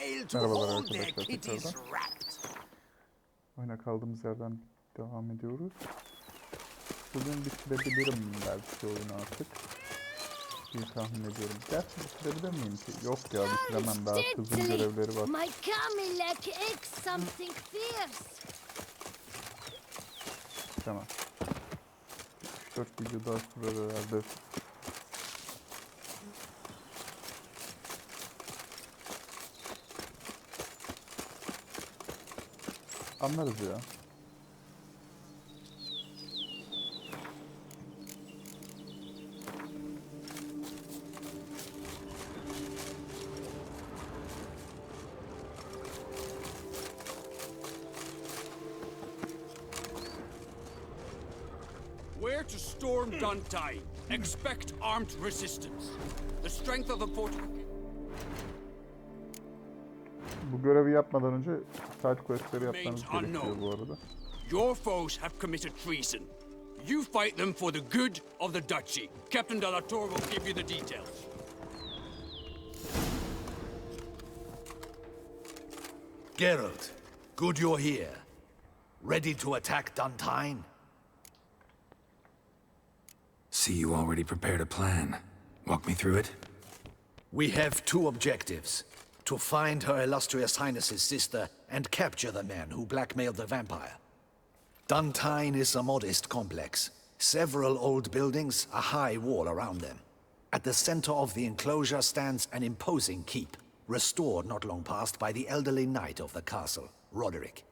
fail to Merhabalar hold their arkadaşlar kitties tekrardan. wrapped. Oyuna kaldığımız yerden devam ediyoruz. Bugün bitirebilirim belki oyunu artık. Bir tahmin ediyorum. Gerçi bitirebilir miyim ki? Yok ya, bitiremem, daha kızın görevleri var. My Camilla ate something fierce. Tamam. 3-4 video daha sürer herhalde. Anlarız ya. Where to storm Duntine? Expect armed resistance. The strength of the fortification. Bu görevi yapmadan önce side questleri yapmanız gerekiyor bu arada. Your foes have committed treason. You fight them for the good of the duchy. Captain de la Tour will give you the details. Geralt, good you're here. Ready to attack Duntine? See, you already prepared a plan. Walk me through it. We have two objectives. To find Her Illustrious Highness's sister and capture the man who blackmailed the vampire. Duntine is a modest complex. Several old buildings, a high wall around them. At the center of the enclosure stands an imposing keep, restored not long past by the elderly knight of the castle, Roderick.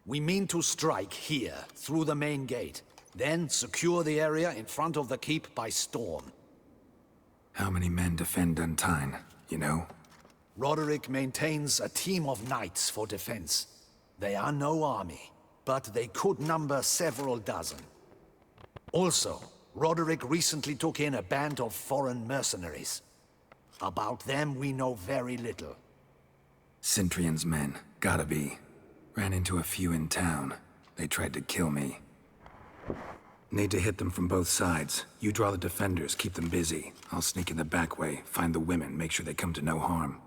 We mean to strike here, through the main gate, then secure the area in front of the keep by storm. How many men defend Duntine, you know? Roderick maintains a team of knights for defense. They are no army, but they could number several dozen. Also, Roderick recently took in a band of foreign mercenaries. About them we know very little. Cintrian's men, gotta be. Ran into a few in town. They tried to kill me. Need to hit them from both sides. You draw the defenders, keep them busy. I'll sneak in the back way, find the women, make sure they come to no harm.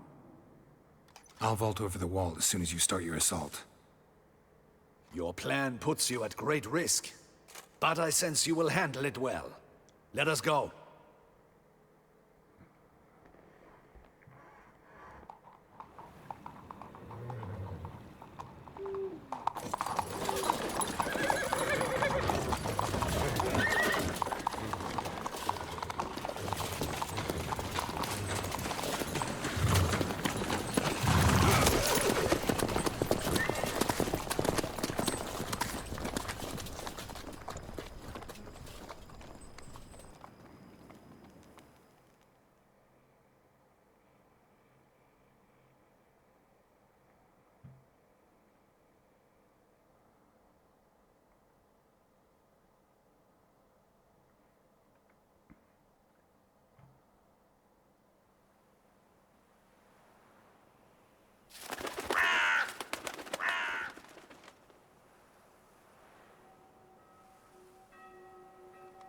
I'll vault over the wall as soon as you start your assault. Your plan puts you at great risk, but I sense you will handle it well. Let us go.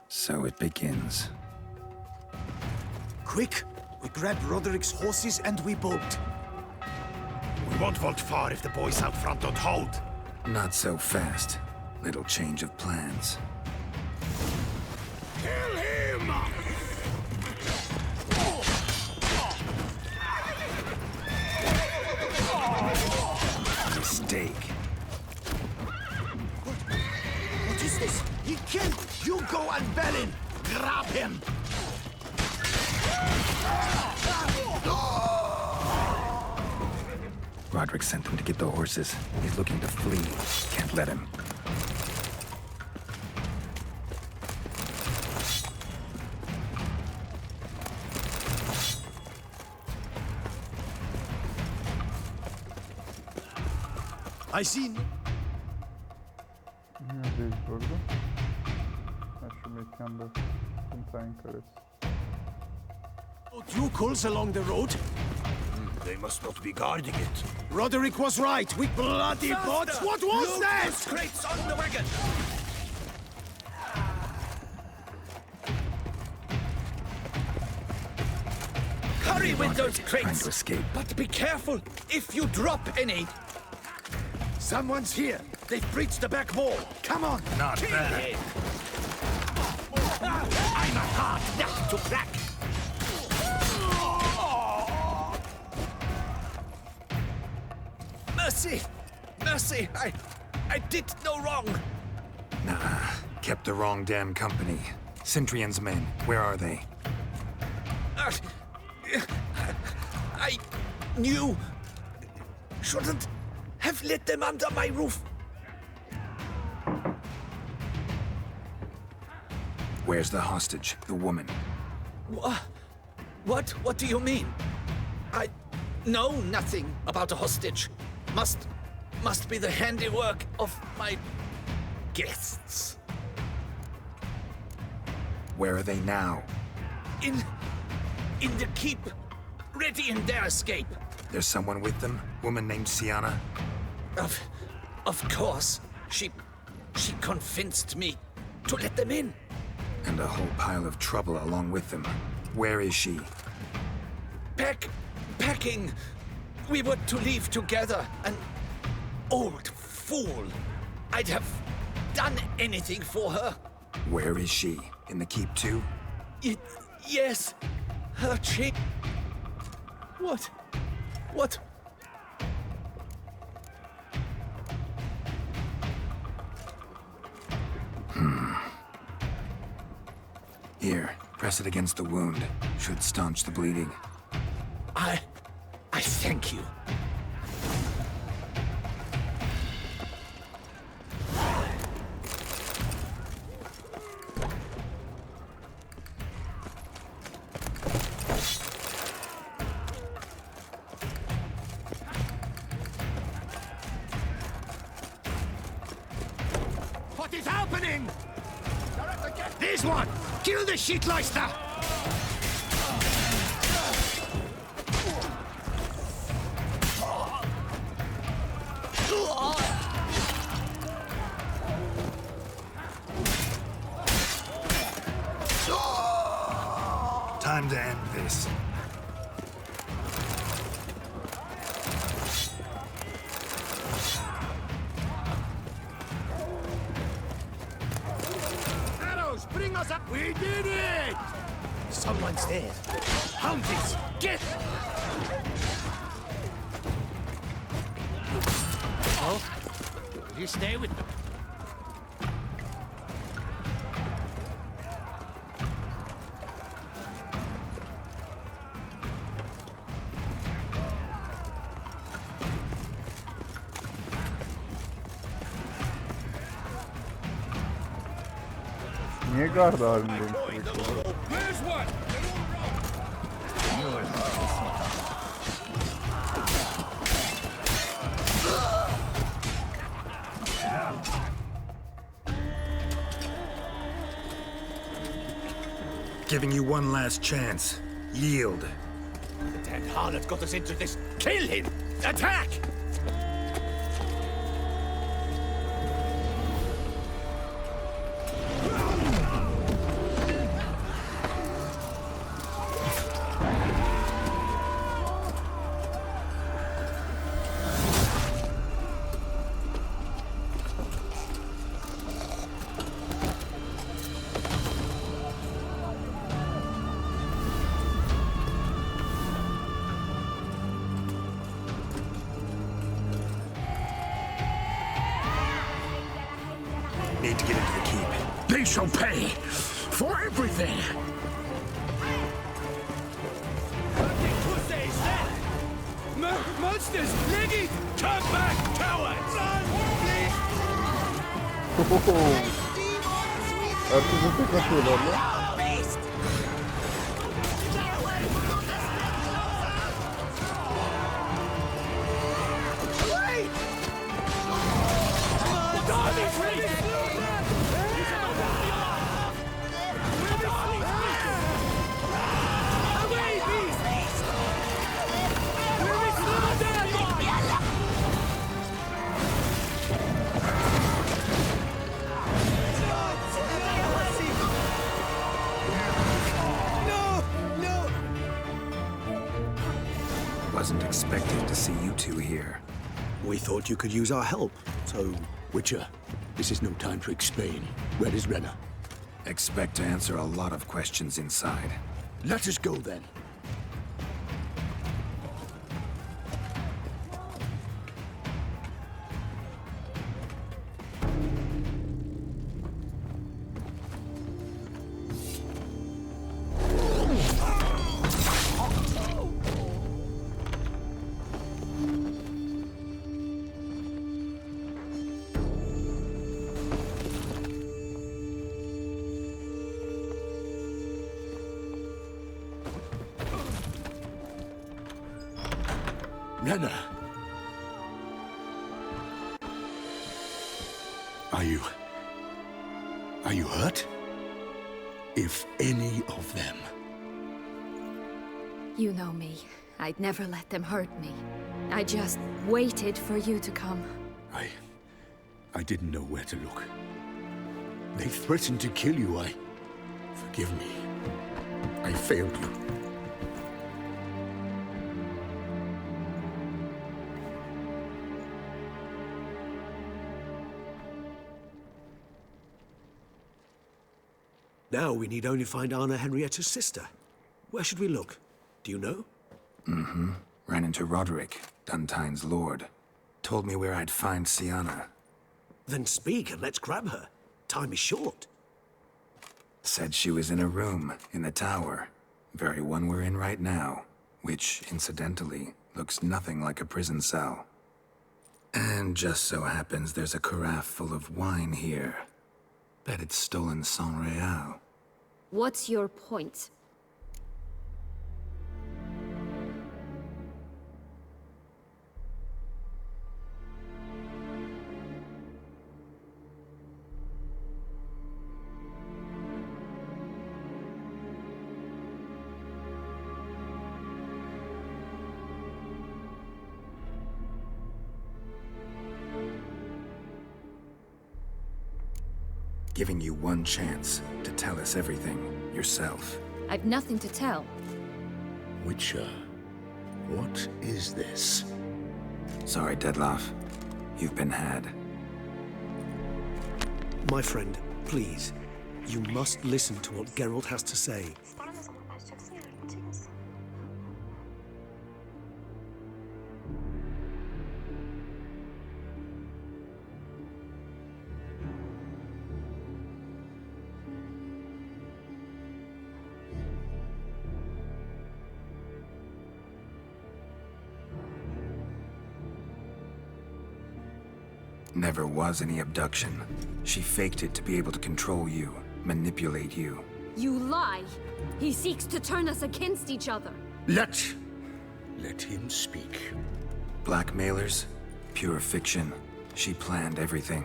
So it begins. Quick! We grab Roderick's horses and we bolt. We won't vault far if the boys out front don't hold. Not so fast. Little change of plans. Kill him! Mistake. What is this? He killed! You go and Bellin! Grab him! Roderick sent them to get the horses. He's looking to flee. Can't let him. I seen. Neredeyiz bu arada? Ha, şu mekanda. Duntine karesi. Ducals along the road? They must not be guarding it. Roderick was right. We bloody bots. What was that? Crates on the wagon! Cut Hurry with those Trying crates! to escape. But be careful if you drop any! Someone's here! They've breached the back wall! Come on! Not kill bad. him. I'm a hard nut to crack! Mercy! Mercy! I did no wrong! Nah, kept the wrong damn company. Centrion's men, where are they? I knew... shouldn't have let them under my roof. Where's the hostage, the woman? What do you mean? I know nothing about a hostage. Must be the handiwork of my guests. Where are they now? In the keep, ready in their escape. There's someone with them? Woman named Sienna? Of course. She convinced me to let them in. And a whole pile of trouble along with them. Where is she? Packing. We were to leave together. An old fool. I'd have done anything for her. Where is she? In the keep too? Yes. Her cheek. What? Here, press it against the wound. Should staunch the bleeding. I thank you. What is happening? This one! Kill the shitleister! Time to end this. Arrows, bring us up! We did it! Someone's there. Houndies, get! Oh, will you stay with them? Niye gard halindeyim? Where's one? Giving you one last chance. Yield. The damned harlot got us into this. Kill him! Attack! Need to get into the keep. They shall pay for everything! Monsters! Leggy! Come back, cowards! Run, please! Herkese tek atıyorlar lan. relieved to see you two here. We thought you could use our help, so... Witcher, this is no time to explain. Where is Renner? Expect to answer a lot of questions inside. Let us go then. Renner! Are you hurt? If any of them... You know me. I'd never let them hurt me. I just waited for you to come. I didn't know where to look. They threatened to kill you. Forgive me. I failed you. Now we need only find Anna Henrietta's sister. Where should we look? Do you know? Mm-hmm. Ran into Roderick, Duntine's lord. Told me where I'd find Sienna. Then speak and let's grab her. Time is short. Said she was in a room in the tower. Very one we're in right now. Which, incidentally, looks nothing like a prison cell. And just so happens there's a carafe full of wine here. Bet it's stolen San Real. What's your point? Giving you one chance to tell us everything yourself. I've nothing to tell. Witcher, what is this? Sorry, Dettlaff. You've been had. My friend, please. You must listen to what Geralt has to say. Never was any abduction. She faked it to be able to control you, manipulate you. You lie! He seeks to turn us against each other. Let him speak. Blackmailers? Pure fiction. She planned everything.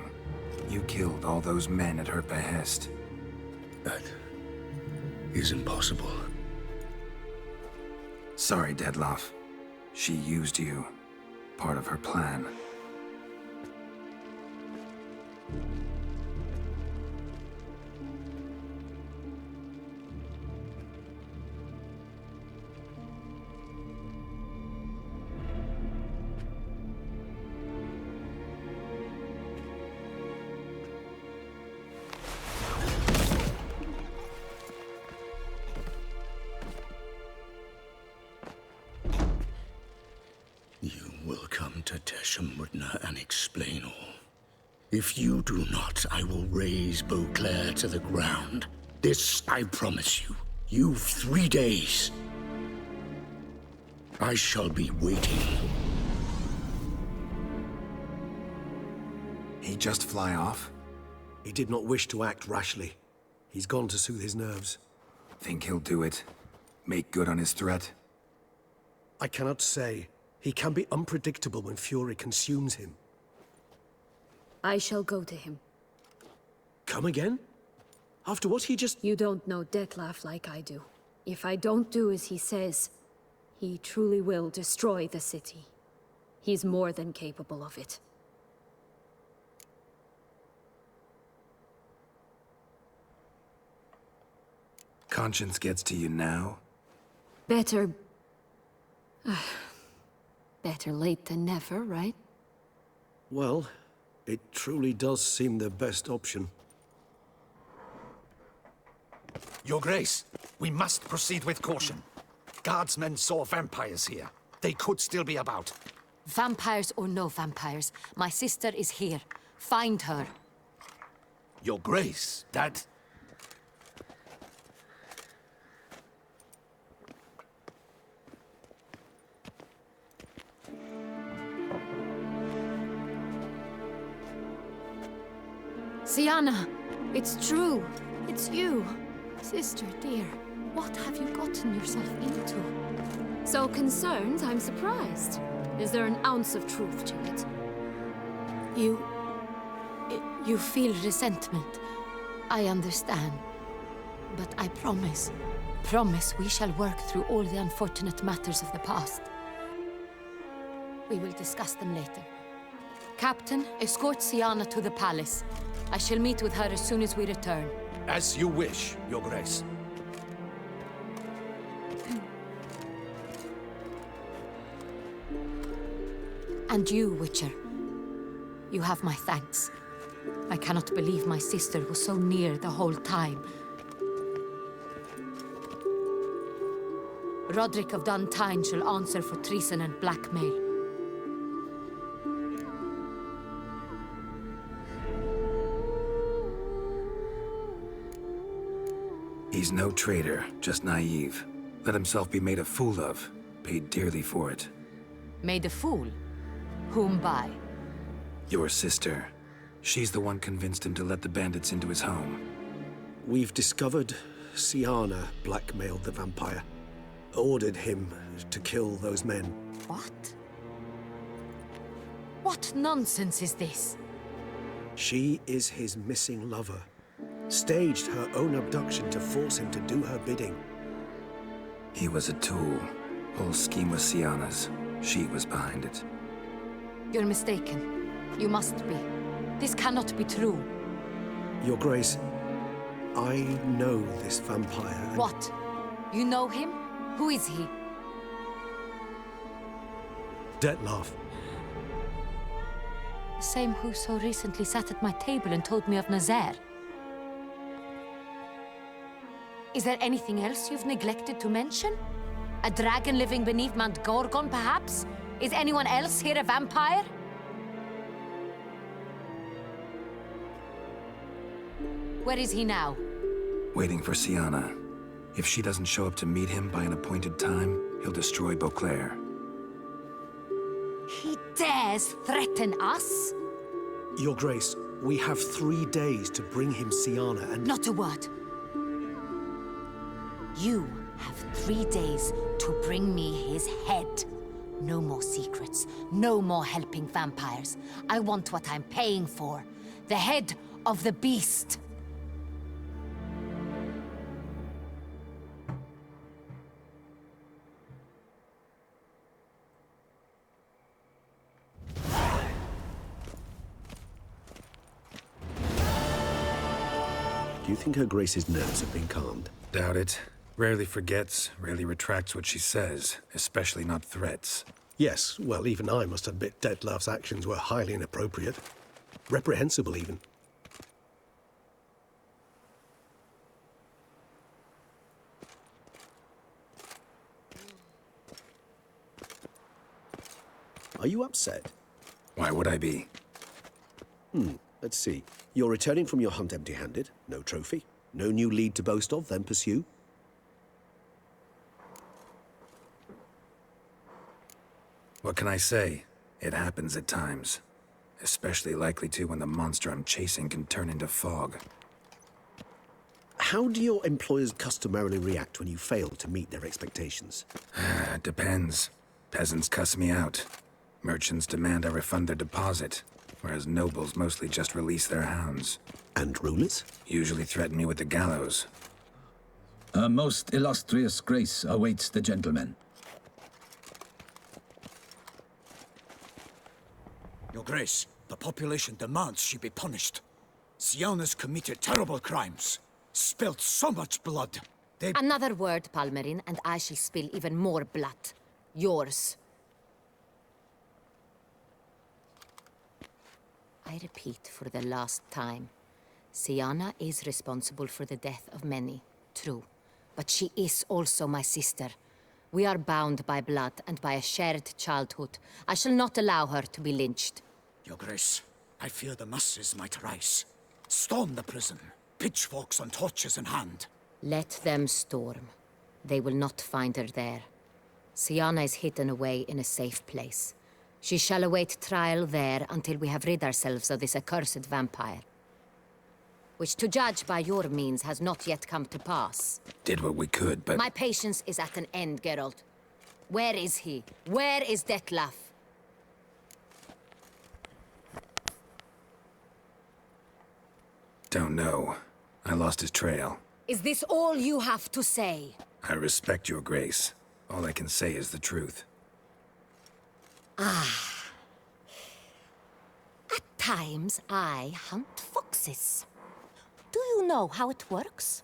You killed all those men at her behest. That is impossible. Sorry, Dettlaff. She used you. Part of her plan. You will come to Teshumudna and explain all. If you do not, I will raze Beauclair to the ground. This I promise you. You've 3 days. I shall be waiting. He just fly off? He did not wish to act rashly. He's gone to soothe his nerves. Think he'll do it? Make good on his threat? I cannot say. He can be unpredictable when fury consumes him. I shall go to him. Come again? After what he just... You don't know Dettlaff like I do. If I don't do as he says, he truly will destroy the city. He's more than capable of it. Conscience gets to you now? Better... Better late than never, right? Well, it truly does seem the best option. Your Grace, we must proceed with caution. Guardsmen saw vampires here. They could still be about. Vampires or no vampires, my sister is here. Find her. Your Grace, that... Sienna! It's true! It's you! Sister, dear, what have you gotten yourself into? So concerned, I'm surprised. Is there an ounce of truth to it? You feel resentment. I understand. But I promise we shall work through all the unfortunate matters of the past. We will discuss them later. Captain, escort Sienna to the palace. I shall meet with her as soon as we return. As you wish, Your Grace. And you, Witcher. You have my thanks. I cannot believe my sister was so near the whole time. Roderick of Duntine shall answer for treason and blackmail. He's no traitor, just naive. Let himself be made a fool of. Paid dearly for it. Made a fool? Whom by? Your sister. She's the one convinced him to let the bandits into his home. We've discovered Sienna blackmailed the vampire. Ordered him to kill those men. What? What nonsense is this? She is his missing lover. Staged her own abduction to force him to do her bidding. He was a tool. Whole scheme was Sienna's. She was behind it. You're mistaken. You must be. This cannot be true. Your Grace, I know this vampire. And... What? You know him? Who is he? Dettlaff. The same who so recently sat at my table and told me of Nazaire. Is there anything else you've neglected to mention? A dragon living beneath Mount Gorgon, perhaps? Is anyone else here a vampire? Where is he now? Waiting for Sienna. If she doesn't show up to meet him by an appointed time, he'll destroy Beauclair. He dares threaten us? Your Grace, we have 3 days to bring him Sienna and... Not a word. You have 3 days to bring me his head. No more secrets. No more helping vampires. I want what I'm paying for. The head of the beast. Do you think Her Grace's nerves have been calmed? Doubt it. Rarely forgets, rarely retracts what she says, especially not threats. Yes, well, even I must admit Dettlaff's actions were highly inappropriate. Reprehensible, even. Are you upset? Why would I be? Let's see. You're returning from your hunt empty-handed. No trophy. No new lead to boast of, then pursue. What can I say? It happens at times. Especially likely to when the monster I'm chasing can turn into fog. How do your employers customarily react when you fail to meet their expectations? Depends. Peasants cuss me out. Merchants demand I refund their deposit, whereas nobles mostly just release their hounds. And rulers? Usually threaten me with the gallows. A most illustrious grace awaits the gentleman. Your Grace, the population demands she be punished. Sienna's committed terrible crimes. Spilt so much blood. Another word, Palmerin, and I shall spill even more blood. Yours. I repeat for the last time. Siana is responsible for the death of many, true. But she is also my sister. We are bound by blood and by a shared childhood. I shall not allow her to be lynched. Your Grace, I fear the masses might rise. Storm the prison, pitchforks and torches in hand. Let them storm. They will not find her there. Siana is hidden away in a safe place. She shall await trial there until we have rid ourselves of this accursed vampire. Which, to judge by your means, has not yet come to pass. Did what we could, but... My patience is at an end, Geralt. Where is he? Where is Detlef? Don't know. I lost his trail. Is this all you have to say? I respect your grace. All I can say is the truth. Ah. At times, I hunt foxes. Do you know how it works?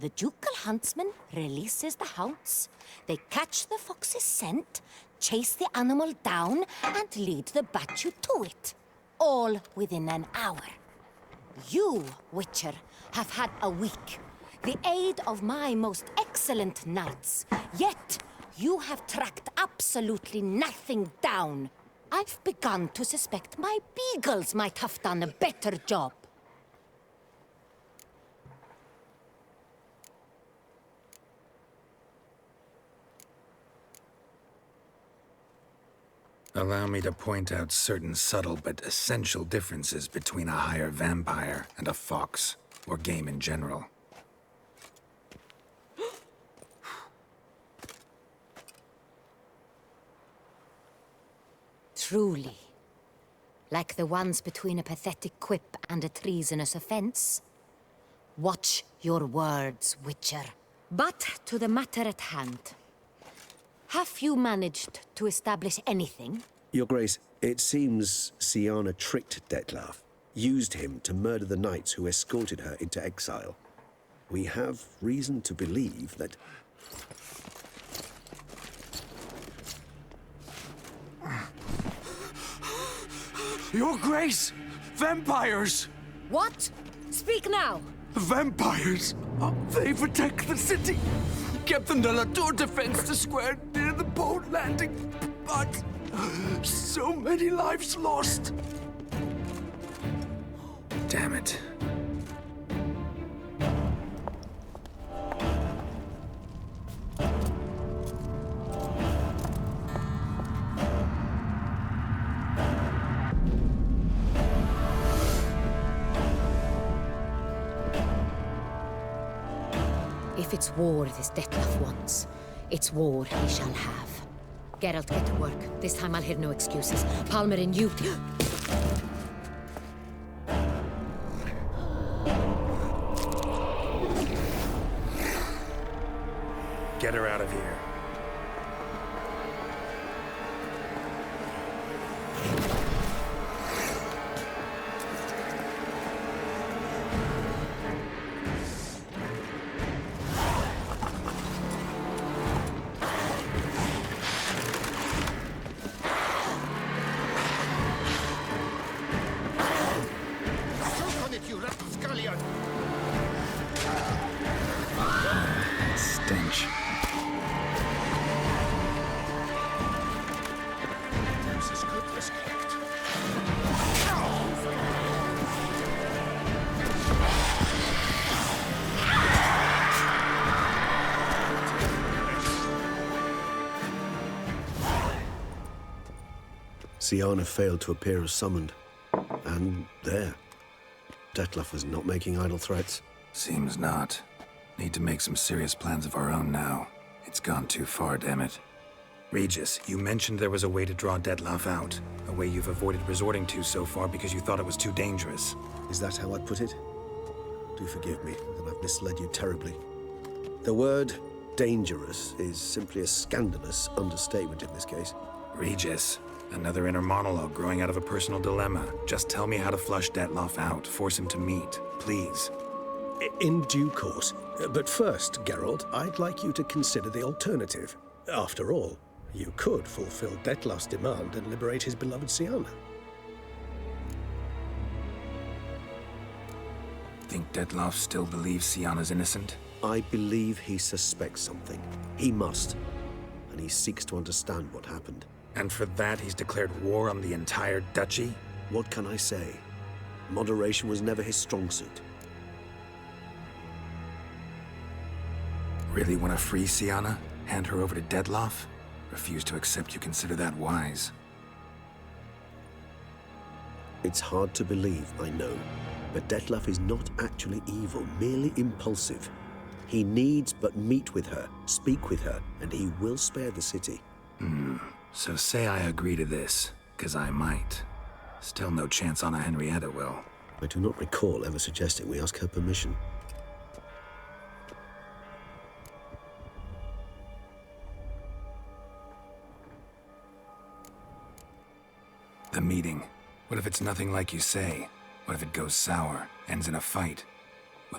The ducal huntsman releases the hounds. They catch the fox's scent, chase the animal down, and lead the Batu to it. All within an hour. You, Witcher, have had a week. The aid of my most excellent knights. Yet, you have tracked absolutely nothing down. I've begun to suspect my beagles might have done a better job. Allow me to point out certain subtle but essential differences between a higher vampire and a fox, or game in general. Truly. Like the ones between a pathetic quip and a treasonous offense. Watch your words, Witcher. But to the matter at hand. Have you managed to establish anything? Your Grace, it seems Siana tricked Detlef, used him to murder the knights who escorted her into exile. We have reason to believe that... Your Grace! Vampires! What? Speak now! Vampires! They protect the city! Captain de la Tour defends the square near the boat landing, but so many lives lost. Damn it. If it's war this Detlef wants, it's war he shall have. Geralt, get to work. This time I'll hear no excuses. Palmer and you... Get her out of here. Stench. Siana failed to appear as summoned. And there. Detlef was not making idle threats. Seems not. Need to make some serious plans of our own now. It's gone too far, damn it. Regis, you mentioned there was a way to draw Detlef out. A way you've avoided resorting to so far because you thought it was too dangerous. Is that how I'd put it? Do forgive me that I've misled you terribly. The word dangerous is simply a scandalous understatement in this case. Regis, another inner monologue growing out of a personal dilemma. Just tell me how to flush Detlef out, force him to meet, please. In due course. But first, Geralt, I'd like you to consider the alternative. After all, you could fulfill Detlef's demand and liberate his beloved Siana. Think Dettlaff still believes Sienna's innocent? I believe he suspects something. He must. And he seeks to understand what happened. And for that, he's declared war on the entire duchy? What can I say? Moderation was never his strong suit. Really want to free Sienna? Hand her over to Dettlaff? Refuse to accept you consider that wise. It's hard to believe, I know. But Dettlaff is not actually evil, merely impulsive. He needs but meet with her, speak with her, and he will spare the city. So say I agree to this, 'cause I might. Still no chance Anna Henrietta will. I do not recall ever suggesting we ask her permission. The meeting. What if it's nothing like you say? What if it goes sour, ends in a fight?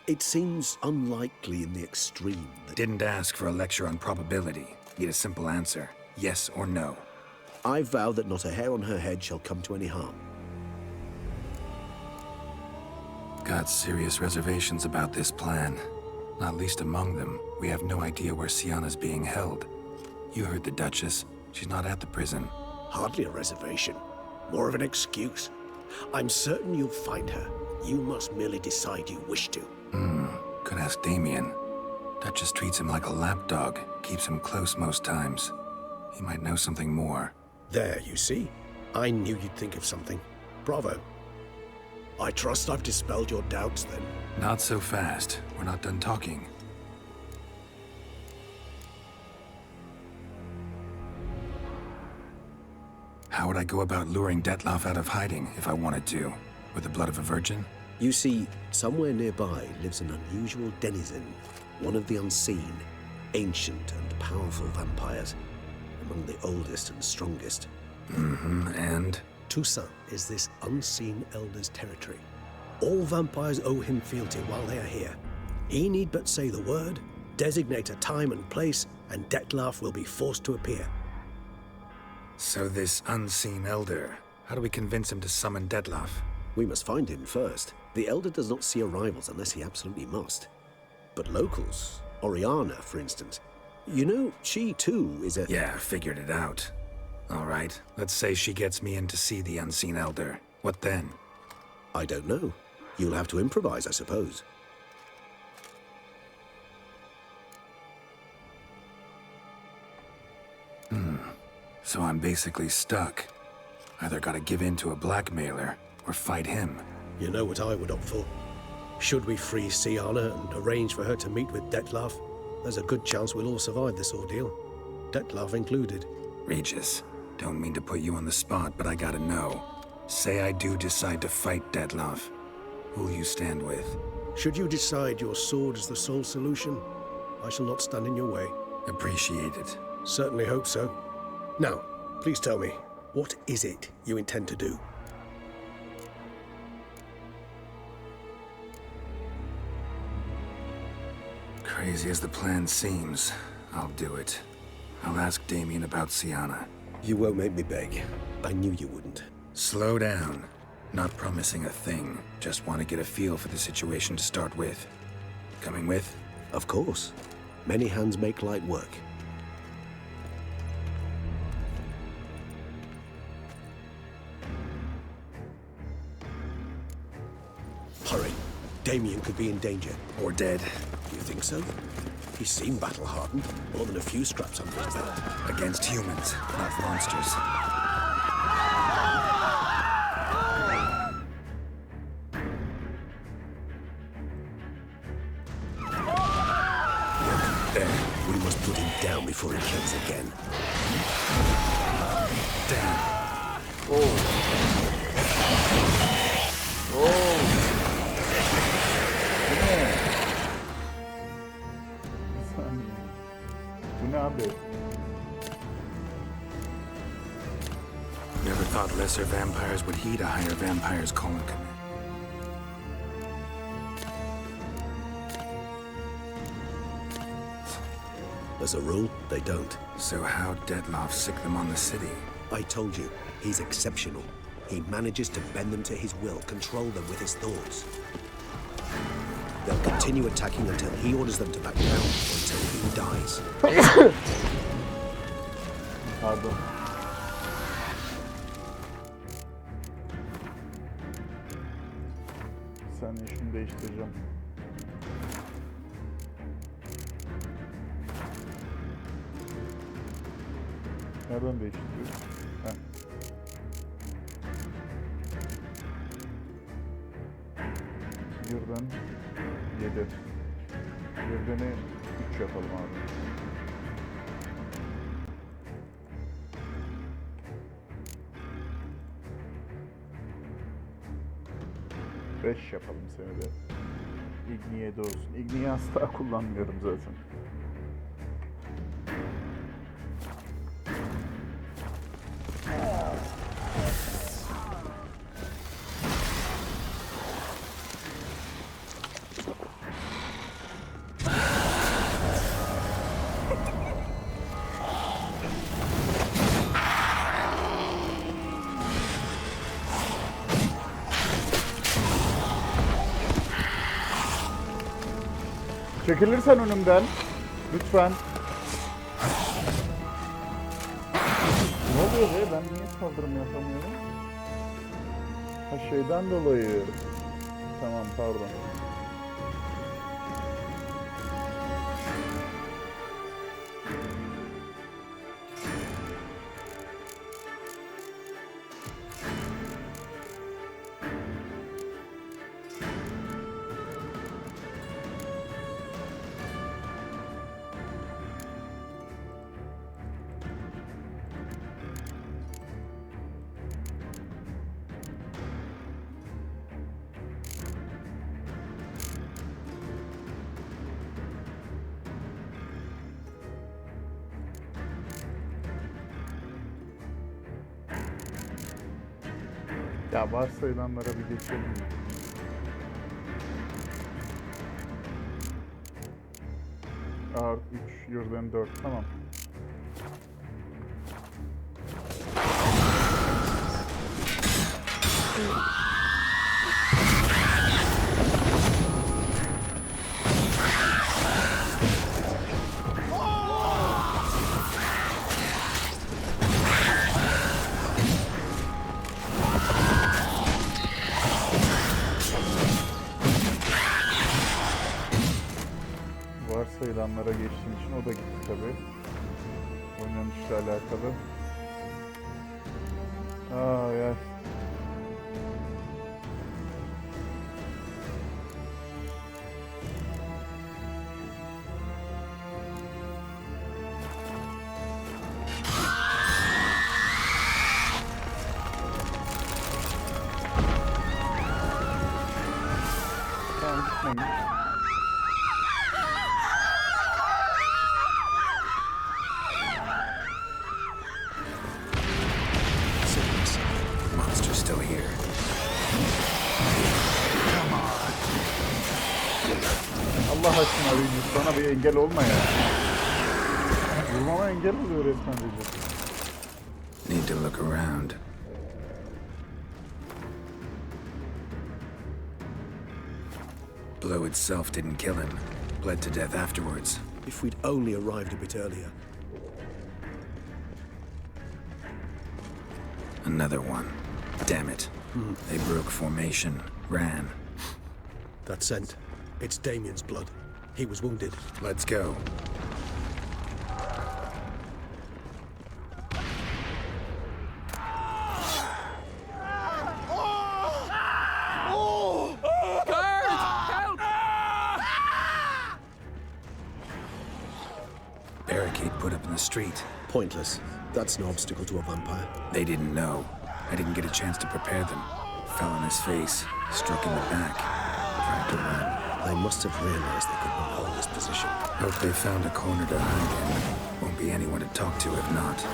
It seems unlikely in the extreme that... Didn't ask for a lecture on probability. Need a simple answer. Yes or no. I vow that not a hair on her head shall come to any harm. Got serious reservations about this plan. Not least among them, we have no idea where Sienna's being held. You heard the Duchess. She's not at the prison. Hardly a reservation. More of an excuse. I'm certain you'll find her. You must merely decide you wish to. Could ask Damien. Duchess treats him like a lapdog. Keeps him close most times. He might know something more. There, you see? I knew you'd think of something. Bravo. I trust I've dispelled your doubts, then. Not so fast. We're not done talking. How would I go about luring Dettlaff out of hiding if I wanted to? With the blood of a virgin? You see, somewhere nearby lives an unusual denizen, one of the unseen, ancient and powerful vampires, among the oldest and strongest. And? Toussaint is this unseen elder's territory. All vampires owe him fealty while they are here. He need but say the word, designate a time and place, and Dettlaff will be forced to appear. So this unseen elder, how do we convince him to summon Dettlaff? We must find him first. The elder does not see arrivals unless he absolutely must. But locals, Oriana, for instance, you know, she too is a... Yeah, figured it out. All right, let's say she gets me in to see the unseen elder. What then? I don't know. You'll have to improvise, I suppose. So I'm basically stuck. Either gotta give in to a blackmailer, or fight him. You know what I would opt for? Should we free Sienna and arrange for her to meet with Dettlaff, there's a good chance we'll all survive this ordeal. Dettlaff included. Regis, don't mean to put you on the spot, but I gotta know. Say I do decide to fight Dettlaff. Who'll you stand with? Should you decide your sword is the sole solution, I shall not stand in your way. Appreciate it. Certainly hope so. Now, please tell me, what is it you intend to do? Crazy as the plan seems, I'll do it. I'll ask Damien about Sienna. You won't make me beg. I knew you wouldn't. Slow down. Not promising a thing. Just want to get a feel for the situation to start with. Coming with? Of course. Many hands make light work. Hurry. Damien could be in danger. Or dead. Do you think so? He seemed battle-hardened. More than a few scraps under his belt. Against humans, not monsters. There. We must put him down before he kills again. Damn. Bu ne abi? Never thought lesser vampires would heed a higher vampire's calling command. As a rule, they don't. So how'd Dettlaff sick them on the city? I told you, he's exceptional. He manages to bend them to his will, control them with his thoughts. They'll continue attacking until he orders them to back down, or until he dies. Pardon. Bir saniye şunu değiştireceğim. Nereden değiştiriyoruz? Heh. Birden 7. Birdeni 3 yapalım abi. Beş yapalım seni de. İgni 7 olsun. İgni'yi asla kullanmıyorum zaten. Çekilirsen önümden. Lütfen. Ne oluyor be? Ben niye saldırım yapamıyorum? Ha şeyden dolayı. Tamam pardon. Ya varsayılanlara bir geçelim mi? Art 3, Yurden 4, tamam. Varsayılanlara geçtiğim için o da gitti tabi. Oynanışla alakalı. Ay. Tamam gitmemiş. Monster's still here. Allah aşkına Regis, bana bir engel olma ya. Vurmama engel oluyor resmen Regis. Need to look around. Blow itself didn't kill him. Bled to death afterwards. If we'd only arrived a bit earlier. Another one. Damn it. They broke formation. Ran. That scent. It's Damien's blood. He was wounded. Let's go. Barricade put up in the street. Pointless. That's no obstacle to a vampire. They didn't know. I didn't get a chance to prepare them. Fell on his face, struck in the back, tried to run. They must have realized they could not hold this position. Hope they found a corner to hide in. Won't be anyone to talk to if not.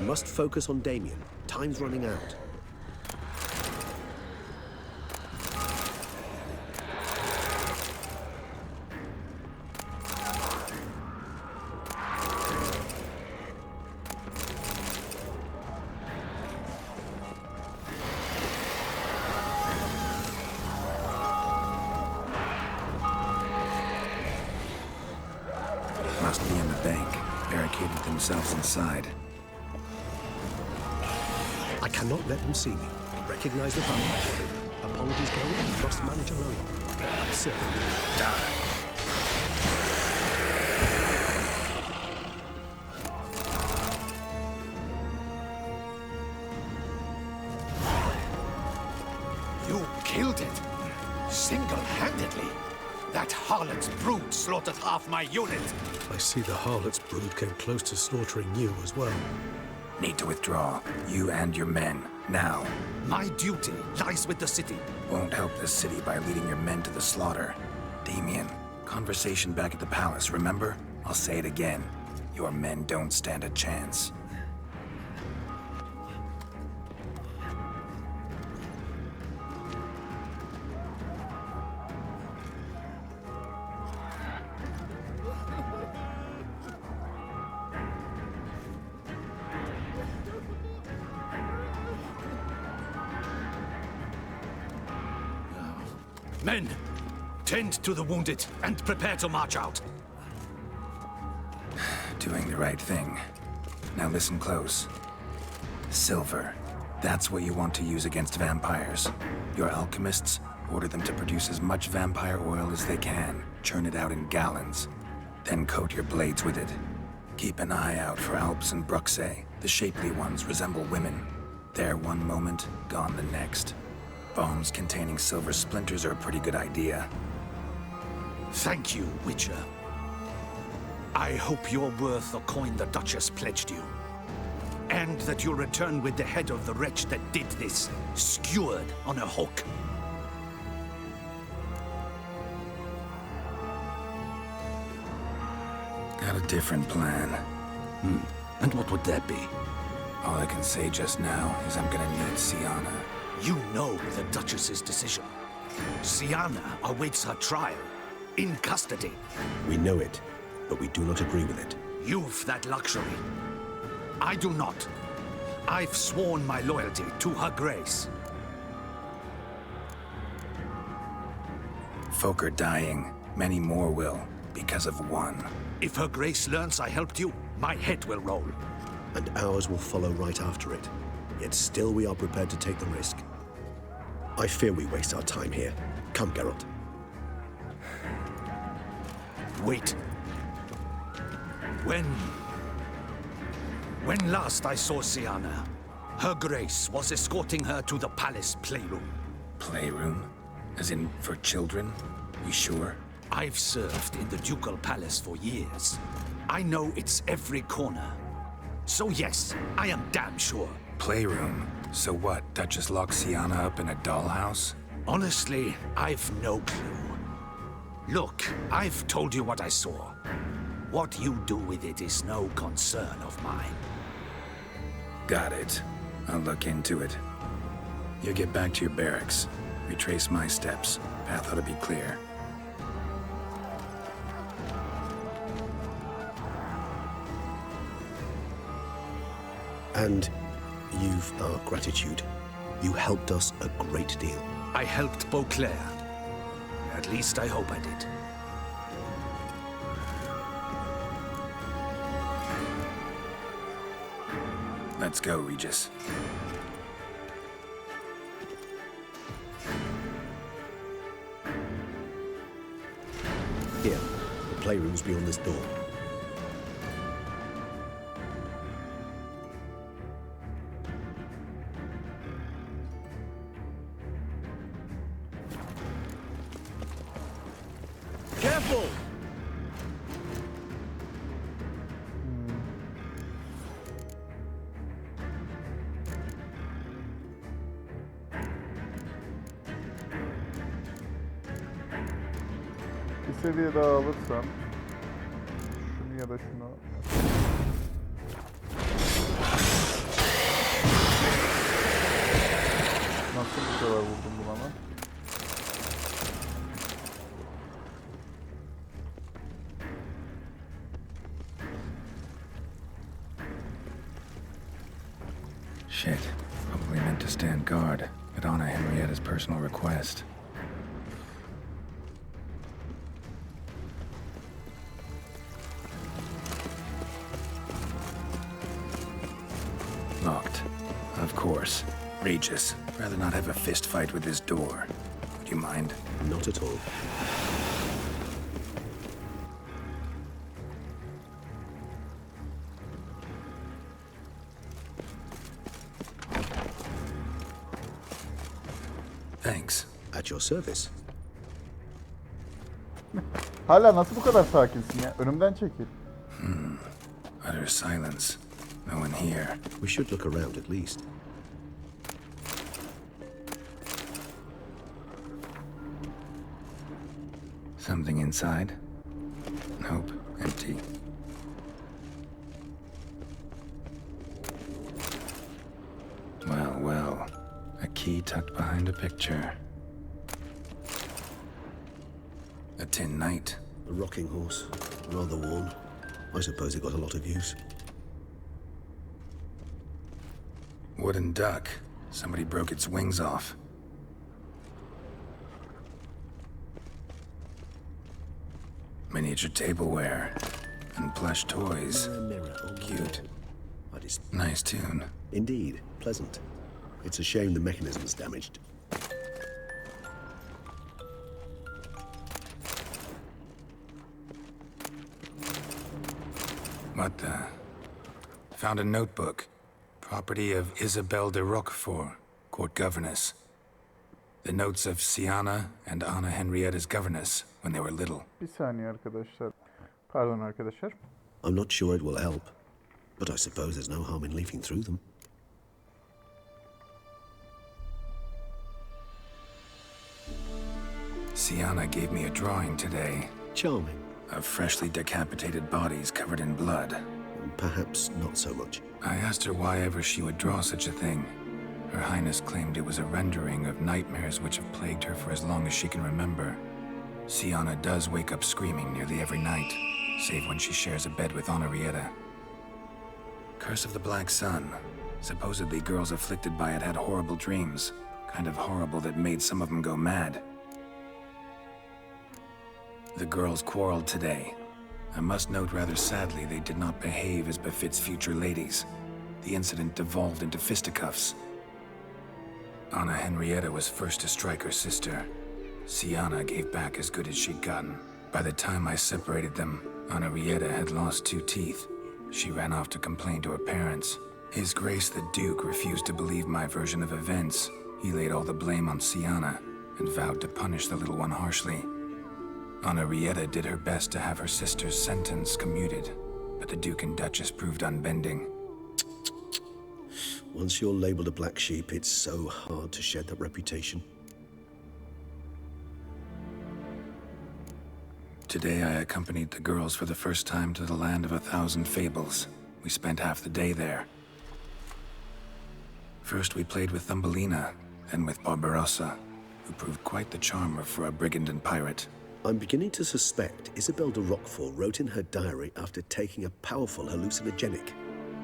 must focus on Damien. Time's running out. Must be in the bank, barricaded themselves inside. I cannot let them see me. Recognize the vampire. Apologies go, and must manage alone. Absurd. You killed it. Single-handedly. That harlot's brood slaughtered half my unit. I see the harlot's brood came close to slaughtering you as well. Need to withdraw. You and your men. Now. My duty lies with the city. Won't help the city by leading your men to the slaughter. Damien, conversation back at the palace, remember? I'll say it again. Your men don't stand a chance. Men, tend to the wounded and prepare to march out. Doing the right thing. Now listen close. Silver. That's what you want to use against vampires. Your alchemists, order them to produce as much vampire oil as they can. Churn it out in gallons. Then coat your blades with it. Keep an eye out for Alps and Bruxae. The shapely ones resemble women. There one moment, gone the next. Bombs containing silver splinters are a pretty good idea. Thank you, Witcher. I hope you're worth the coin the Duchess pledged you. And that you'll return with the head of the wretch that did this, skewered on a hook. Got a different plan. And what would that be? All I can say just now is I'm gonna need Sienna. You know the Duchess's decision. Sienna awaits her trial, in custody. We know it, but we do not agree with it. You've that luxury. I do not. I've sworn my loyalty to her grace. Folk are dying. Many more will, because of one. If her grace learns I helped you, my head will roll. And ours will follow right after it. Yet still we are prepared to take the risk. I fear we waste our time here. Come, Geralt. Wait. When last I saw Sienna, her grace was escorting her to the palace playroom. Playroom? As in, for children? You sure? I've served in the ducal palace for years. I know it's every corner. So yes, I am damn sure. Playroom? So what, Duchess locked Sienna up in a dollhouse? Honestly, I've no clue. Look, I've told you what I saw. What you do with it is no concern of mine. Got it. I'll look into it. You get back to your barracks. Retrace my steps. Path ought to be clear. And you've our gratitude. You helped us a great deal. I helped Beauclair. At least I hope I did. Let's go, Regis. Here, the playroom's beyond this door. Careful! Bir seviye daha alırsam şunu ya da şunu Nasıl bu kadar vurdum buna lan? Shit. Probably meant to stand guard at Anna Henrietta's personal request. Locked. Of course. Regis. Rather not have a fist fight with this door. Do you mind? Not at all. Thanks. At your service. Hala nasıl bu kadar sakinsin ya? Önümden çekil. Utter silence. No one here. We should look around at least. Something inside? Nope. Empty. Well, well. A key tucked behind a picture. A tin knight. A rocking horse. Rather worn. I suppose it got a lot of use. Wooden duck. Somebody broke its wings off. Miniature tableware. And plush toys. A mirror. Oh, Cute. I Nice tune. Indeed. Pleasant. It's a shame the mechanism's damaged. What the? Found a notebook. Property of Isabelle de Roquefort, court governess. The notes of Siana and Anna Henrietta's governess when they were little. Bir saniye arkadaşlar. Pardon arkadaşlar. I'm not sure it will help, but I suppose there's no harm in leafing through them. Siana gave me a drawing today. Charming. Of freshly decapitated bodies covered in blood. Perhaps not so much. I asked her why ever she would draw such a thing. Her Highness claimed it was a rendering of nightmares which have plagued her for as long as she can remember. Siana does wake up screaming nearly every night, save when she shares a bed with Henrietta. Curse of the Black Sun. Supposedly girls afflicted by it had horrible dreams. Kind of horrible that made some of them go mad. The girls quarreled today. I must note rather sadly they did not behave as befits future ladies. The incident devolved into fisticuffs. Anna Henrietta was first to strike her sister. Siana gave back as good as she'd gotten. By the time I separated them, Henrietta had lost 2 teeth. She ran off to complain to her parents. His Grace the Duke refused to believe my version of events. He laid all the blame on Siana and vowed to punish the little one harshly. Henrietta did her best to have her sister's sentence commuted, but the Duke and Duchess proved unbending. Once you're labeled a black sheep, it's so hard to shed that reputation. Today I accompanied the girls for the first time to the land of 1,000 fables. We spent half the day there. First we played with Thumbelina, then with Barbarossa, who proved quite the charmer for a brigand and pirate. I'm beginning to suspect Isabelle de Roquefort wrote in her diary after taking a powerful hallucinogenic.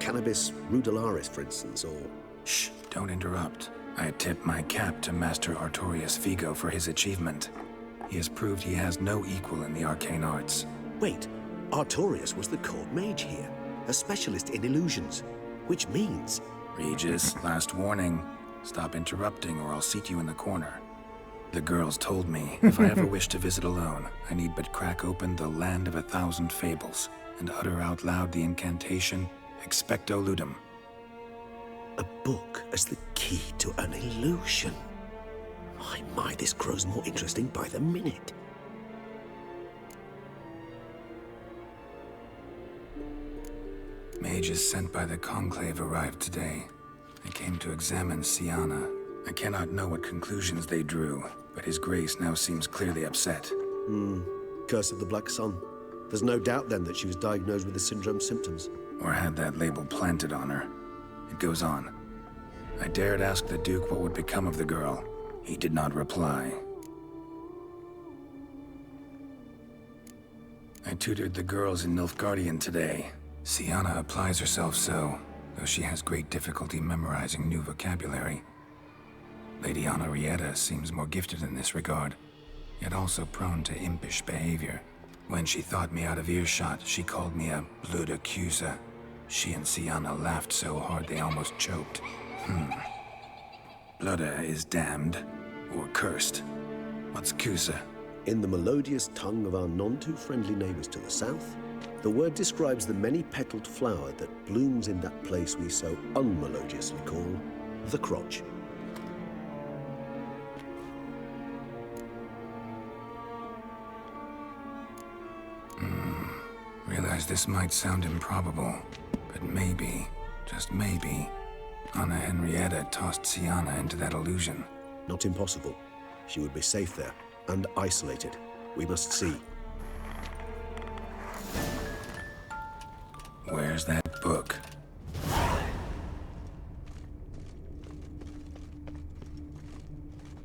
Cannabis rudularis, for instance, or... Shh, don't interrupt. I tip my cap to Master Artorius Vigo for his achievement. He has proved he has no equal in the arcane arts. Wait, Artorius was the court mage here, a specialist in illusions, which means... Regis, last warning. Stop interrupting or I'll seat you in the corner. The girls told me if I ever wish to visit alone, I need but crack open the land of 1,000 fables and utter out loud the incantation, Expecto Ludum. A book as the key to an illusion. My, this grows more interesting by the minute. Mages sent by the Conclave arrived today. They came to examine Siana. I cannot know what conclusions they drew, but His Grace now seems clearly upset. Curse of the Black Sun. There's no doubt then that she was diagnosed with the syndrome symptoms. Or had that label planted on her. It goes on. I dared ask the Duke what would become of the girl. He did not reply. I tutored the girls in Nilfgaardian today. Sienna applies herself so, though she has great difficulty memorizing new vocabulary. Lady Henrietta seems more gifted in this regard, yet also prone to impish behavior. When she thought me out of earshot, she called me a blood accuser. She and Sienna laughed so hard they almost choked. Blooda is damned, or cursed. What's Cusa? In the melodious tongue of our none-too-friendly neighbors to the south, the word describes the many-petaled flower that blooms in that place we so unmelodiously call the crotch. Realize this might sound improbable, but maybe, just maybe, Anna Henrietta tossed Sienna into that illusion. Not impossible. She would be safe there, and isolated. We must see. Where's that book?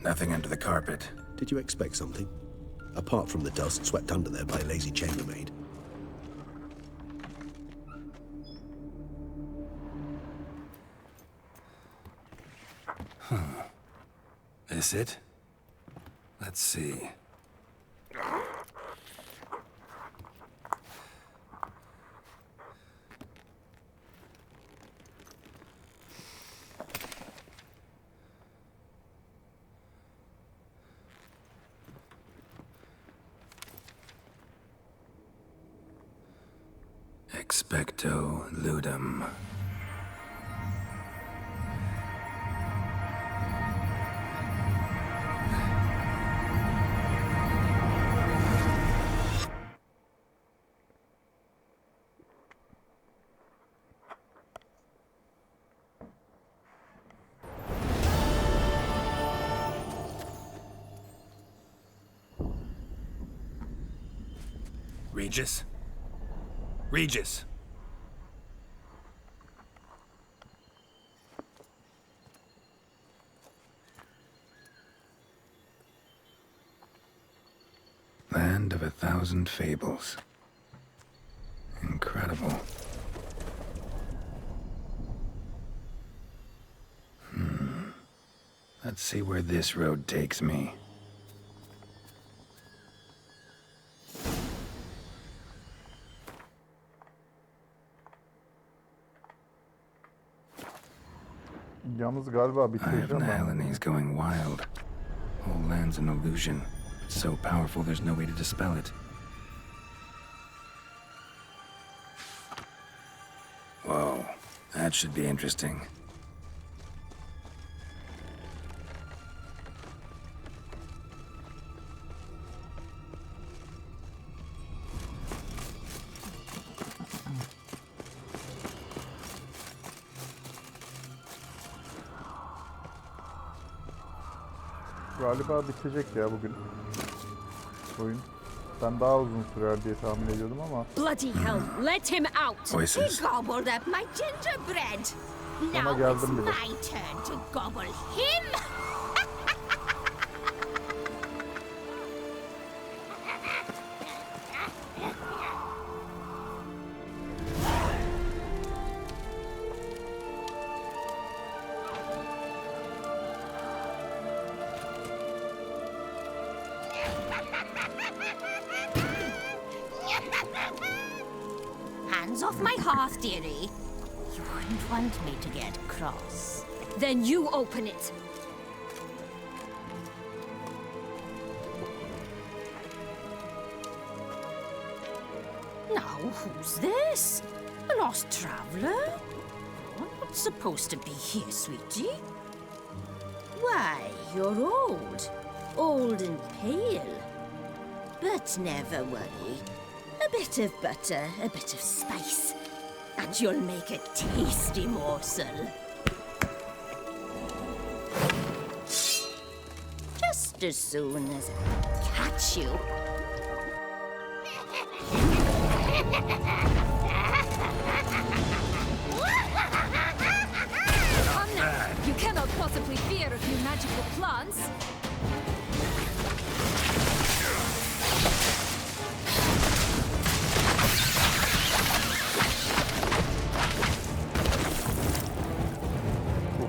Nothing under the carpet. Did you expect something? Apart from the dust swept under there by a lazy chambermaid. This it? Let's see. Expecto ludum. Regis? Regis! Land of 1,000 fables. Incredible. Let's see where this road takes me. Yalnız galiba I have bitireceğim ben. Hellenes going wild. Whole land's an illusion. It's so powerful there's no way to dispel it. Whoa, that should be interesting. Galiba bitecek ya bugün oyun. Ben daha uzun sürer diye tahmin ediyordum ama. Bloody hell, let him out! Voices. He gobbled up my gingerbread! Now it's geldim bile. my turn to gobble him! Hands off my hearth, dearie. You wouldn't want me to get cross. Then you open it. Now, who's this? A lost traveler? You're not supposed to be here, sweetie. Why, you're old. Old and pale. But never worry. A bit of butter, a bit of spice, and you'll make a tasty morsel. Just as soon as I catch you. Come now, you can't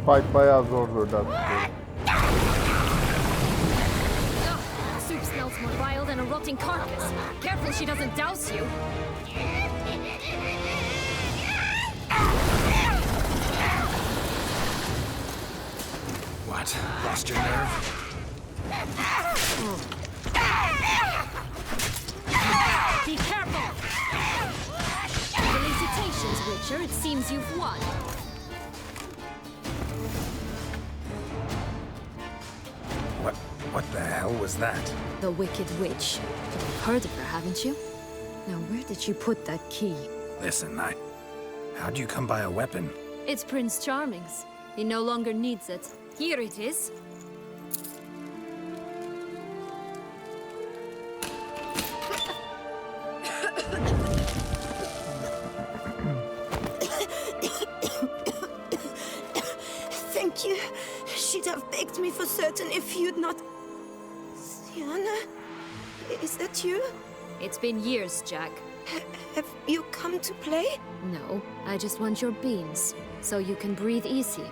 fight bayağı zordu da. Soup smells more vile than a rotting carcass. Careful she doesn't douse you. What? Lost your nerve? Be careful! Felicitations, Witcher. It seems you've won. What the hell was that? The Wicked Witch. You've heard of her, haven't you? Now, where did you put that key? Listen, how'd you come by a weapon? It's Prince Charming's. He no longer needs it. Here it is. Thank you. She'd have begged me for certain if you'd not... Sienna? Is that you? It's been years, Jack. Have you come to play? No, I just want your beans, so you can breathe easy.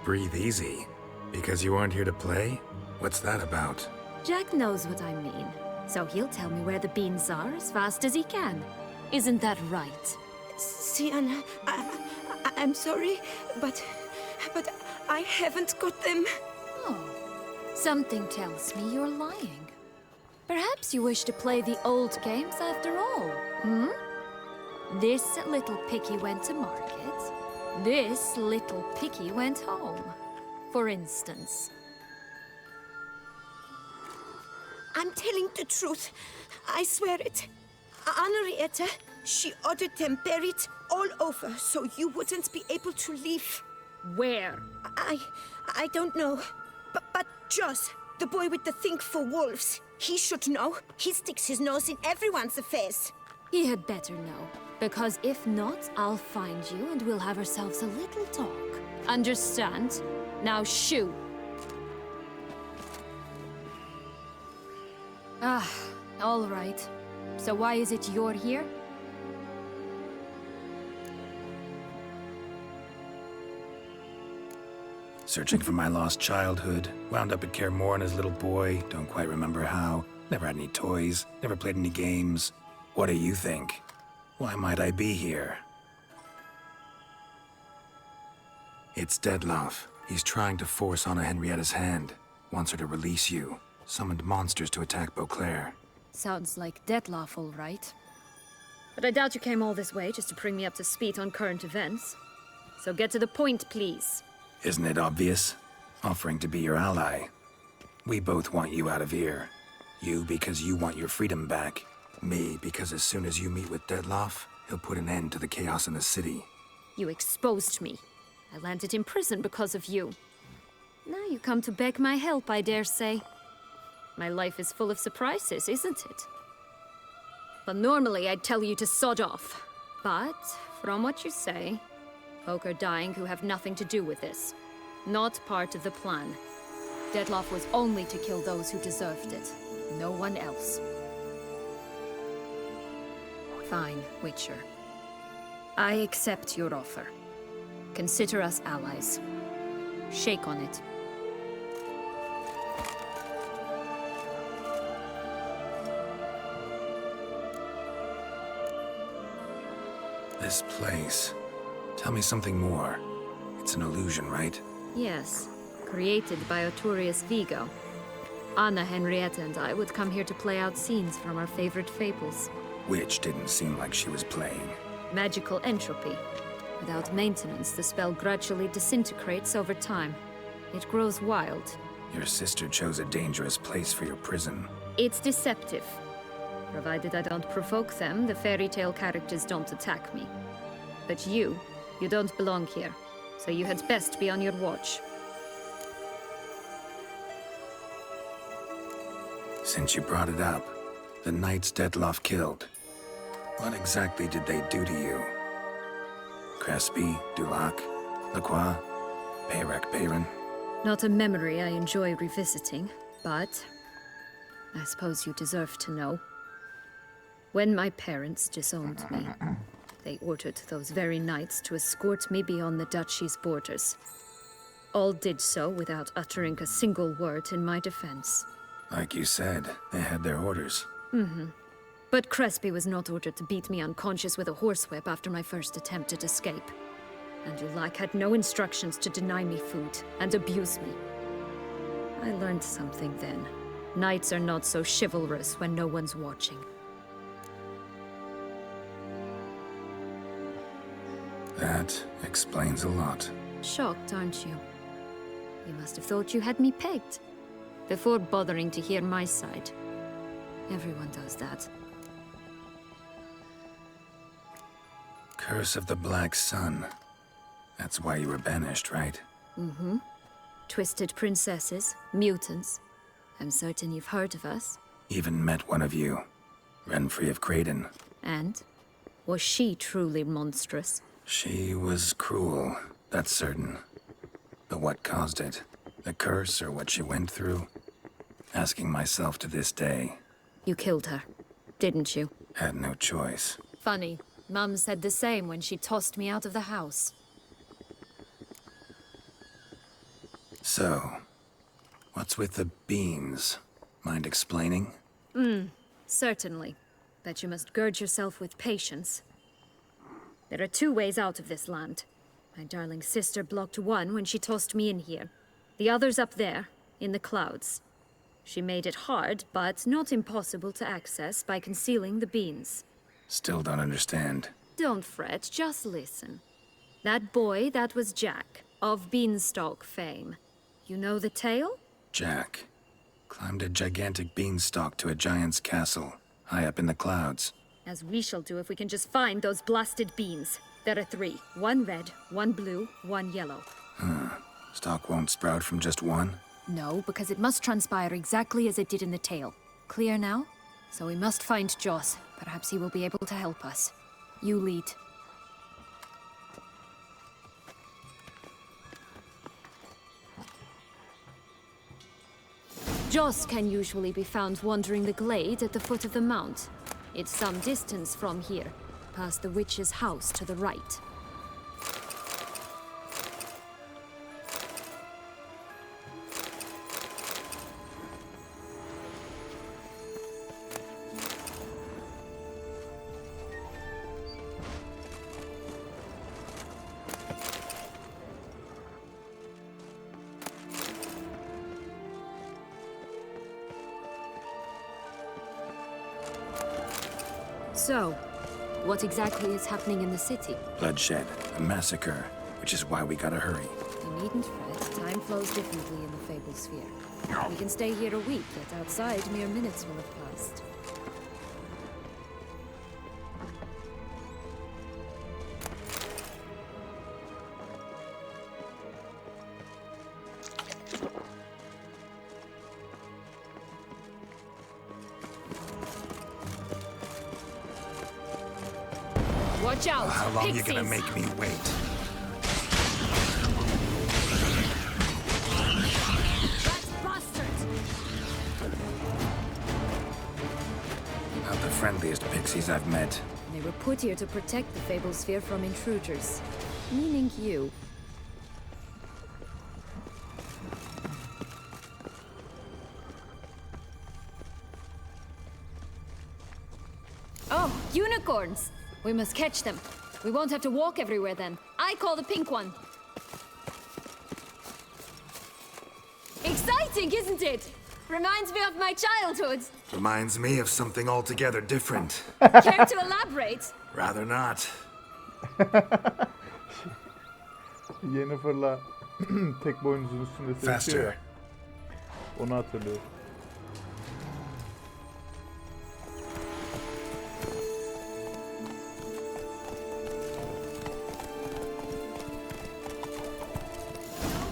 Breathe easy? Because you aren't here to play? What's that about? Jack knows what I mean, so he'll tell me where the beans are as fast as he can. Isn't that right? Sienna, I'm sorry, but I haven't got them. Oh, something tells me you're lying. Perhaps you wish to play the old games after all, hmm? This little picky went to market. This little picky went home, for instance. I'm telling the truth. I swear it. Henrietta, she ordered them buried all over so you wouldn't be able to leave. Where? I don't know. But Joss, the boy with the thing for wolves, he should know. He sticks his nose in everyone's affairs. He had better know. Because if not, I'll find you and we'll have ourselves a little talk. Understand? Now shoo! Ah, all right. So why is it you're here? Searching for my lost childhood. Wound up at Kaer Morhen as a little boy. Don't quite remember how. Never had any toys. Never played any games. What do you think? Why might I be here? It's Dettlaff. He's trying to force Anna Henrietta's hand. Wants her to release you. Summoned monsters to attack Beauclair. Sounds like Dettlaff, all right. But I doubt you came all this way just to bring me up to speed on current events. So get to the point, please. Isn't it obvious? Offering to be your ally. We both want you out of here. You because you want your freedom back. Me because as soon as you meet with Dettlaff, he'll put an end to the chaos in the city. You exposed me. I landed in prison because of you. Now you come to beg my help, I dare say. My life is full of surprises, isn't it? But normally I'd tell you to sod off. But, from what you say, folk are dying who have nothing to do with this. Not part of the plan. Dettlaff was only to kill those who deserved it. No one else. Fine, Witcher. I accept your offer. Consider us allies. Shake on it. This place. Tell me something more. It's an illusion, right? Yes. Created by Arturius Vigo. Anna, Henrietta, and I would come here to play out scenes from our favorite fables. Which didn't seem like she was playing. Magical entropy. Without maintenance, the spell gradually disintegrates over time. It grows wild. Your sister chose a dangerous place for your prison. It's deceptive. Provided I don't provoke them, the fairy tale characters don't attack me. But you don't belong here. So you had best be on your watch. Since you brought it up, the knights Dettlaff killed. What exactly did they do to you? Crespi, Dulac, Lacroix, Peyrac Peyran? Not a memory I enjoy revisiting, but I suppose you deserve to know. When my parents disowned me, they ordered those very knights to escort me beyond the duchy's borders. All did so without uttering a single word in my defense. Like you said, they had their orders. But Crespi was not ordered to beat me unconscious with a horsewhip after my first attempted escape. And Ulak had no instructions to deny me food and abuse me. I learned something then. Knights are not so chivalrous when no one's watching. That explains a lot. Shocked, aren't you? You must have thought you had me pegged. Before bothering to hear my side. Everyone does that. Curse of the Black Sun. That's why you were banished, right? Twisted princesses, mutants. I'm certain you've heard of us. Even met one of you. Renfrey of Creighton. And? Was she truly monstrous? She was cruel, that's certain. But what caused it? The curse or what she went through? Asking myself to this day. You killed her, didn't you? Had no choice. Funny. Mum said the same when she tossed me out of the house. So, what's with the beans? Mind explaining? Certainly. But you must gird yourself with patience. There are 2 ways out of this land. My darling sister blocked one when she tossed me in here. The other's up there, in the clouds. She made it hard, but not impossible to access by concealing the beans. Still don't understand. Don't fret, just listen. That boy, that was Jack, of Beanstalk fame. You know the tale? Jack climbed a gigantic beanstalk to a giant's castle, high up in the clouds. As we shall do if we can just find those blasted beans. There are 3. 1 red, 1 blue, 1 yellow. Stalk won't sprout from just one? No, because it must transpire exactly as it did in the tale. Clear now? So we must find Joss. Perhaps he will be able to help us. You lead. Joss can usually be found wandering the glade at the foot of the mount. It's some distance from here, past the witch's house to the right. So, what exactly is happening in the city? Bloodshed, a massacre, which is why we gotta hurry. You needn't fret. Time flows differently in the Fable Sphere. We can stay here a week, yet outside mere minutes will have passed. Watch out! How long are you gonna Pixies! make me wait? That bastard! Not the friendliest pixies I've met. They were put here to protect the Fable Sphere from intruders. Meaning you. Oh, unicorns! We must catch them. We won't have to walk everywhere then. I call the pink one. Exciting, isn't it? Reminds me of my childhood. Reminds me of something altogether different. Care to elaborate? Rather not. Yennefer'la tek boynuzun üstünde sevişiyor Faster. ya. Onu hatırlıyorum.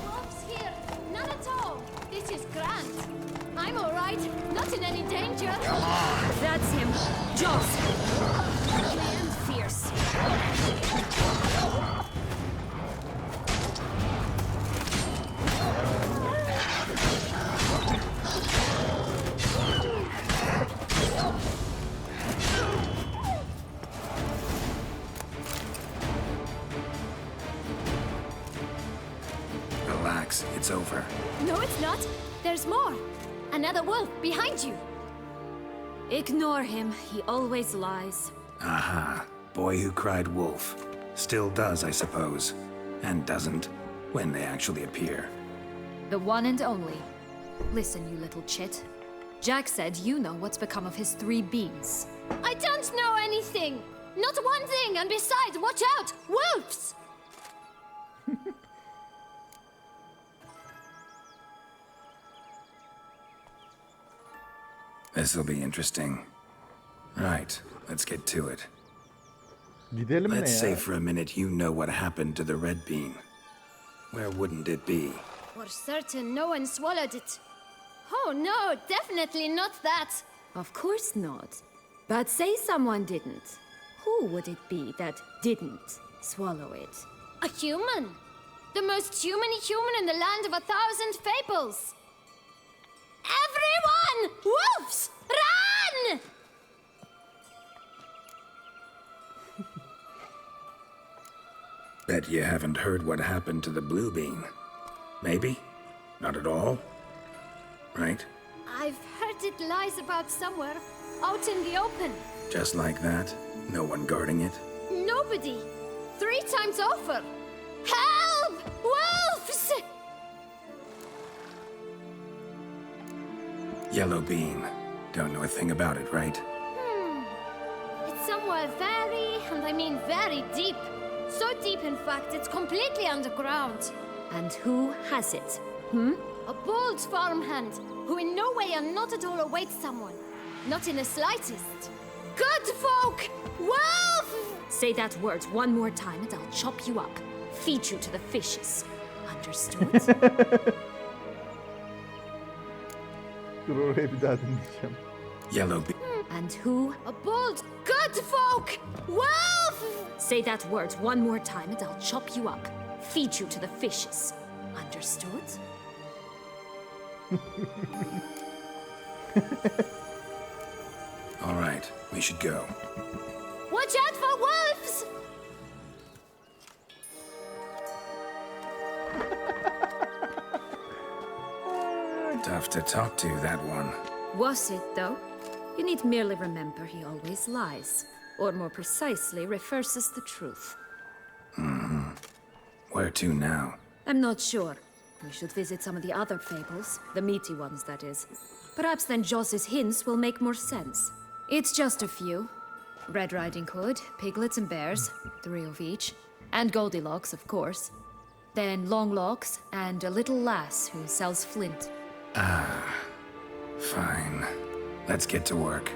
Wolves here! None at all! This is grand! I'm alright, not in any danger! That's him. Joss. And fierce. It's over. No, it's not. There's more. Another wolf behind you. Ignore him. He always lies. Aha. Boy who cried wolf. Still does, I suppose. And doesn't, when they actually appear. The one and only. Listen, you little chit. Jack said you know what's become of his 3 beans. I don't know anything. Not one thing. And besides, watch out. Wolves! This'll be interesting. Right, let's get to it. Gidelim mi Let's ya? say for a minute you know what happened to the red bean. Where wouldn't it be? For certain, no one swallowed it. Oh no, definitely not that. Of course not. But say someone didn't. Who would it be that didn't swallow it? A human. The most human-y human in the land of 1,000 fables. Everyone! Wolves! Run! Bet you haven't heard what happened to the blue bean. Maybe? Not at all? Right? I've heard it lies about somewhere, out in the open. Just like that? No one guarding it? Nobody. 3 times over. Help! Wolves! Yellow bean. Don't know a thing about it, right? It's somewhere very, and I mean very deep. So deep, in fact, it's completely underground. And who has it? A bold farmhand, who in no way and not at all awaits someone. Not in the slightest. Good folk! Wolf! Say that word one more time and I'll chop you up. Feed you to the fishes. Understood? Dur orayı bir daha dinleyeceğim. Yellow bean. And who? A bold, good folk! Wolf! Say that word one more time and I'll chop you up. Feed you to the fishes. Understood? All right, we should go. Watch out for wolves! Tough to talk to, that one. Was it, though? You need merely remember he always lies. Or more precisely, reverses the truth. Where to now? I'm not sure. We should visit some of the other fables. The meaty ones, that is. Perhaps then Joss's hints will make more sense. It's just a few. Red Riding Hood, piglets and bears, 3 of each. And Goldilocks, of course. Then Longlocks, and a little lass who sells flint. Fine. Let's get to work.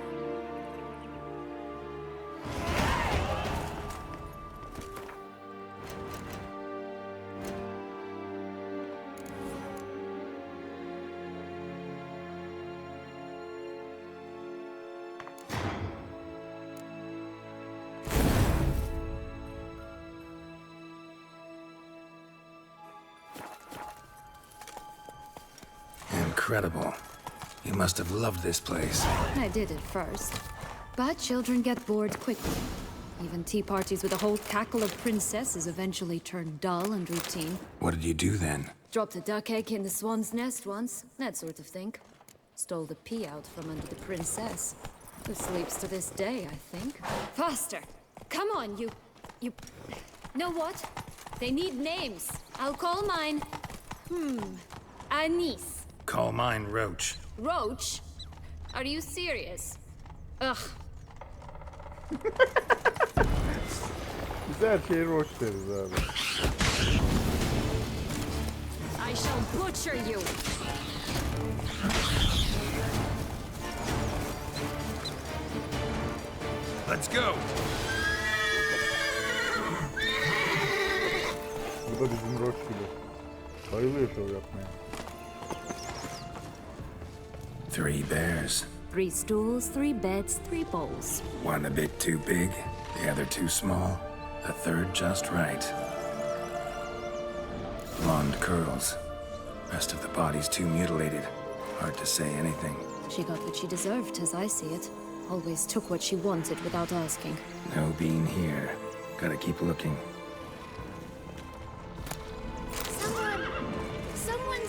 Incredible. You must have loved this place. I did at first. But children get bored quickly. Even tea parties with a whole cackle of princesses eventually turn dull and routine. What did you do then? Dropped a duck egg in the swan's nest once, that sort of thing. Stole the pea out from under the princess. Who sleeps to this day, I think. Faster! Come on, you... Know what? They need names. I'll call mine... Anise. Call mine Roach. Roach? Are you serious? Ugh. Biz her şeye roş deriz abi. I shall butcher you. Let's go. Bu da bizim roş gibi. Bayılıyor şov yapmaya. 3 bears. 3 stools, 3 beds, 3 bowls. One a bit too big, the other too small, the third just right. Blonde curls. Rest of the body's too mutilated. Hard to say anything. She got what she deserved, as I see it. Always took what she wanted without asking. No bean here. Gotta keep looking. Someone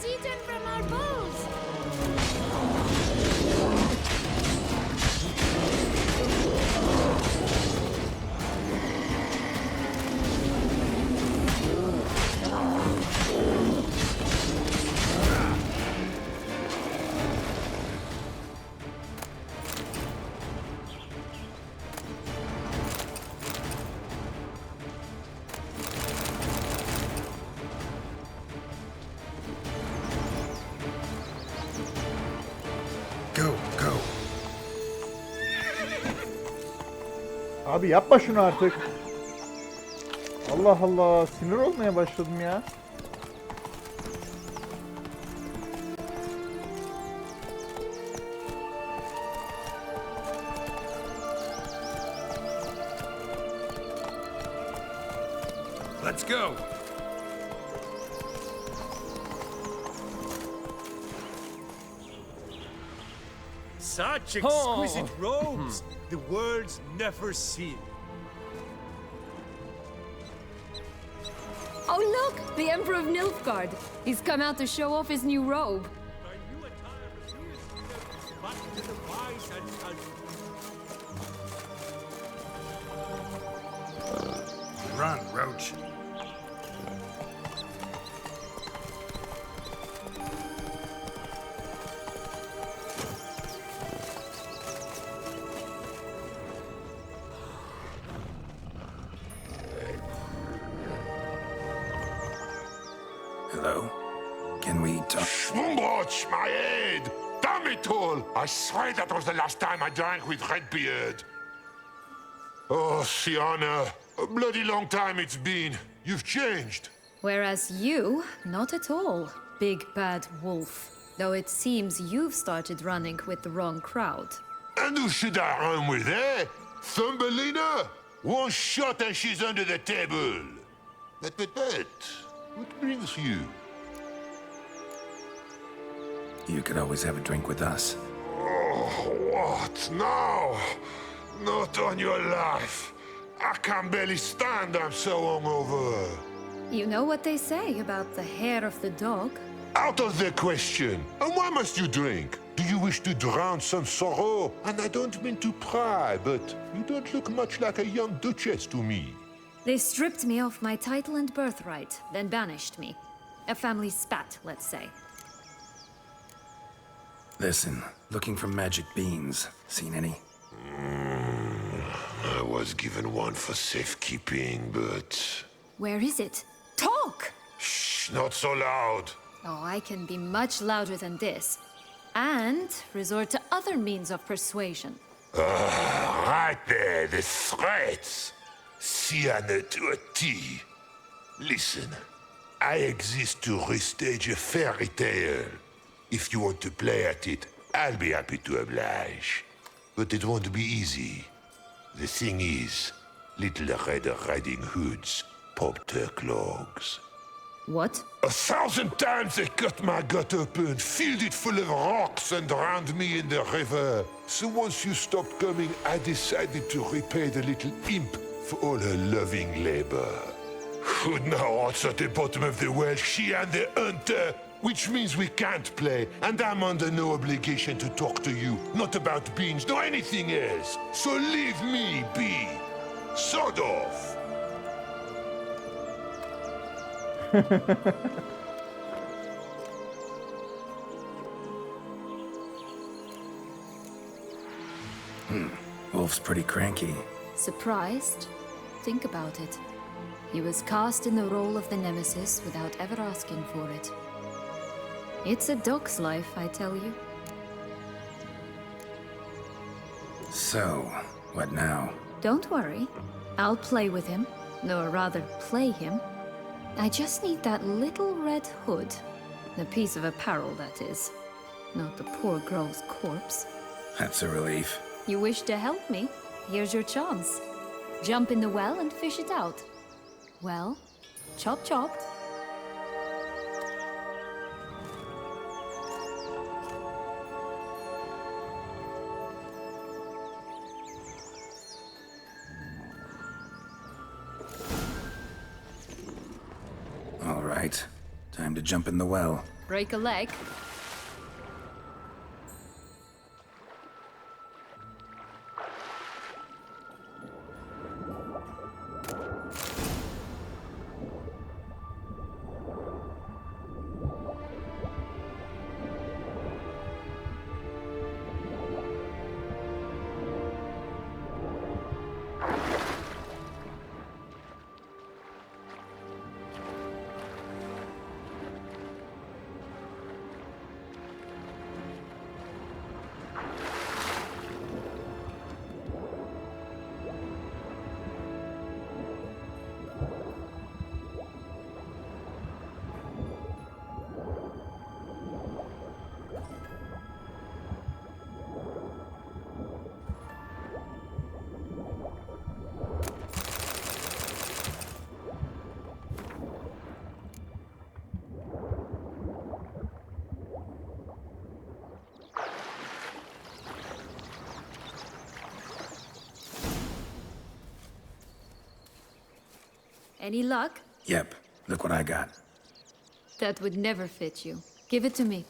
Abi yapma şunu artık. Allah Allah, sinir olmaya başladım ya. Let's go. Such exquisite robes, the world's never seen. Oh look! The Emperor of Nilfgaard! He's come out to show off his new robe. My new attire appears but to the wise and Run, Roach. Hello? Can we talk? Schwumbroch, my head! Damn it all! I swear that was the last time I drank with Redbeard. Oh, Sienna, a bloody long time it's been. You've changed. Whereas you, not at all, big bad wolf. Though it seems you've started running with the wrong crowd. And who should I run with, eh? Thumbelina? One shot and she's under the table. But, what brings you? You could always have a drink with us. Oh, what now? Not on your life. I can barely stand, I'm so hungover. You know what they say about the hair of the dog? Out of the question. And why must you drink? Do you wish to drown some sorrow? And I don't mean to pry, but you don't look much like a young duchess to me. They stripped me of my title and birthright, then banished me. A family spat, let's say. Listen, looking for magic beans. Seen any? I was given one for safekeeping, but... Where is it? Talk! Shh, not so loud. Oh, I can be much louder than this. And resort to other means of persuasion. Right there, the threats. Sienna to a T. Listen, I exist to restage a fairy tale. If you want to play at it, I'll be happy to oblige. But it won't be easy. The thing is, Little Red Riding Hoods popped her clogs. What? 1,000 times they cut my gut open, filled it full of rocks, and drowned me in the river. So once you stopped coming, I decided to repay the little imp for all her loving labor. Who now rots at the bottom of the well, she and the hunter, which means we can't play, and I'm under no obligation to talk to you, not about beans, nor anything else. So leave me be. Sod off. Wolf's pretty cranky. Surprised? Think about it. He was cast in the role of the Nemesis without ever asking for it. It's a dog's life, I tell you. So, what now? Don't worry. I'll play with him. Or rather, play him. I just need that little red hood. The piece of apparel, that is. Not the poor girl's corpse. That's a relief. You wish to help me? Here's your chance. Jump in the well and fish it out. Well, chop chop. All right. Time to jump in the well. Break a leg. Any luck? Yep, look what I got. That would never fit you. Give it to me.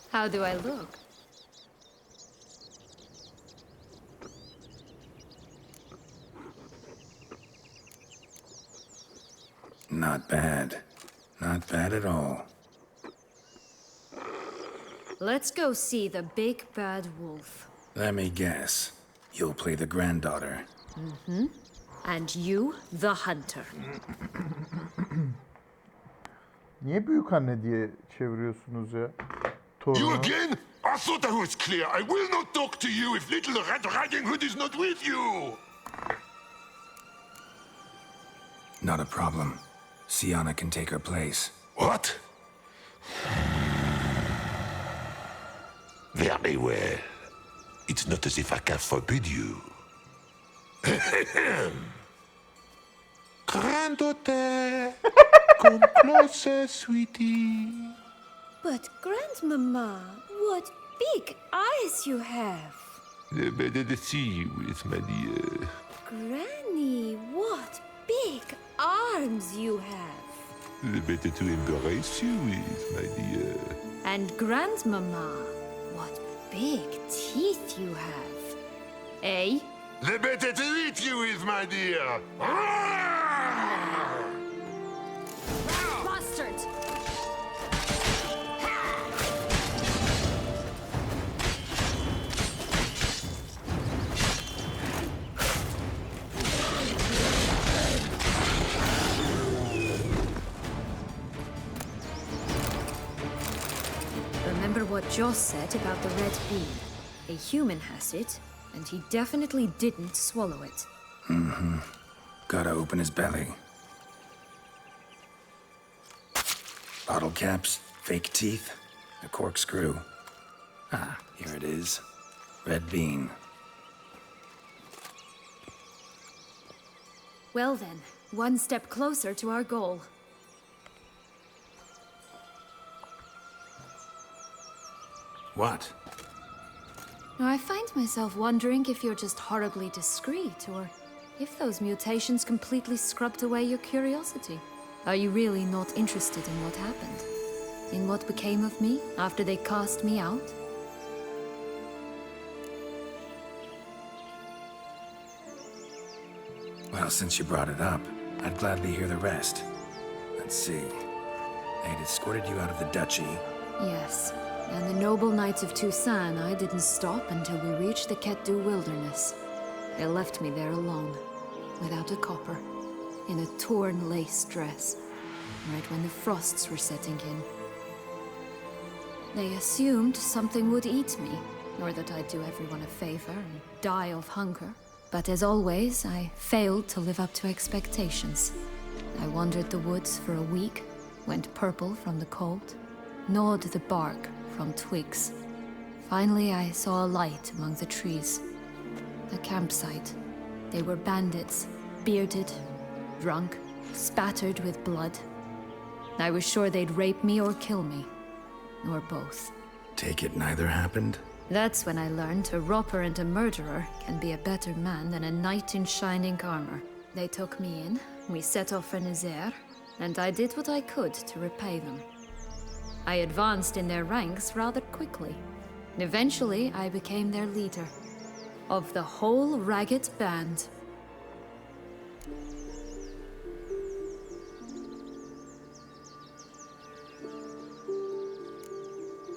How do I look? Not bad. Not bad at all. Let's go see the big bad wolf. Let me guess. You'll play the granddaughter. Mm-hmm. And you, the hunter. Niye büyük anne diye çeviriyorsunuz ya? Torunu. You again? I thought I was clear. I will not talk to you if little Red Riding Hood is not with you. Not a problem. Sienna can take her place. What? Very well. It's not as if I can forbid you. Granddaughter, come closer, sweetie. But, Grandmama, what big eyes you have. The better to see you with, my dear. Granny, what big arms you have. The better to embrace you with, my dear. And Grandmama, what big teeth you have. Eh? The better to eat you with, my dear. Bastard! Remember what Joss said about the red bean? A human has it, and he definitely didn't swallow it. Mm-hmm. Gotta open his belly. Bottle caps, fake teeth, a corkscrew. Ah, here it is. Red bean. Well then, one step closer to our goal. What? Now, I find myself wondering if you're just horribly discreet, or if those mutations completely scrubbed away your curiosity. Are you really not interested in what happened? In what became of me after they cast me out? Well, since you brought it up, I'd gladly hear the rest. Let's see. They'd escorted you out of the duchy. Yes. And the noble knights of Toussaint, I didn't stop until we reached the Ketdu wilderness. They left me there alone, without a copper, in a torn lace dress, right when the frosts were setting in. They assumed something would eat me, or that I'd do everyone a favor and die of hunger. But as always, I failed to live up to expectations. I wandered the woods for a week, went purple from the cold, gnawed the bark from twigs. Finally, I saw a light among the trees. A campsite. They were bandits, bearded, drunk, spattered with blood. I was sure they'd rape me or kill me. Or both. Take it neither happened? That's when I learned a robber and a murderer can be a better man than a knight in shining armor. They took me in, we set off for Nazaire, and I did what I could to repay them. I advanced in their ranks rather quickly. Eventually, I became their leader. Of the whole ragged band.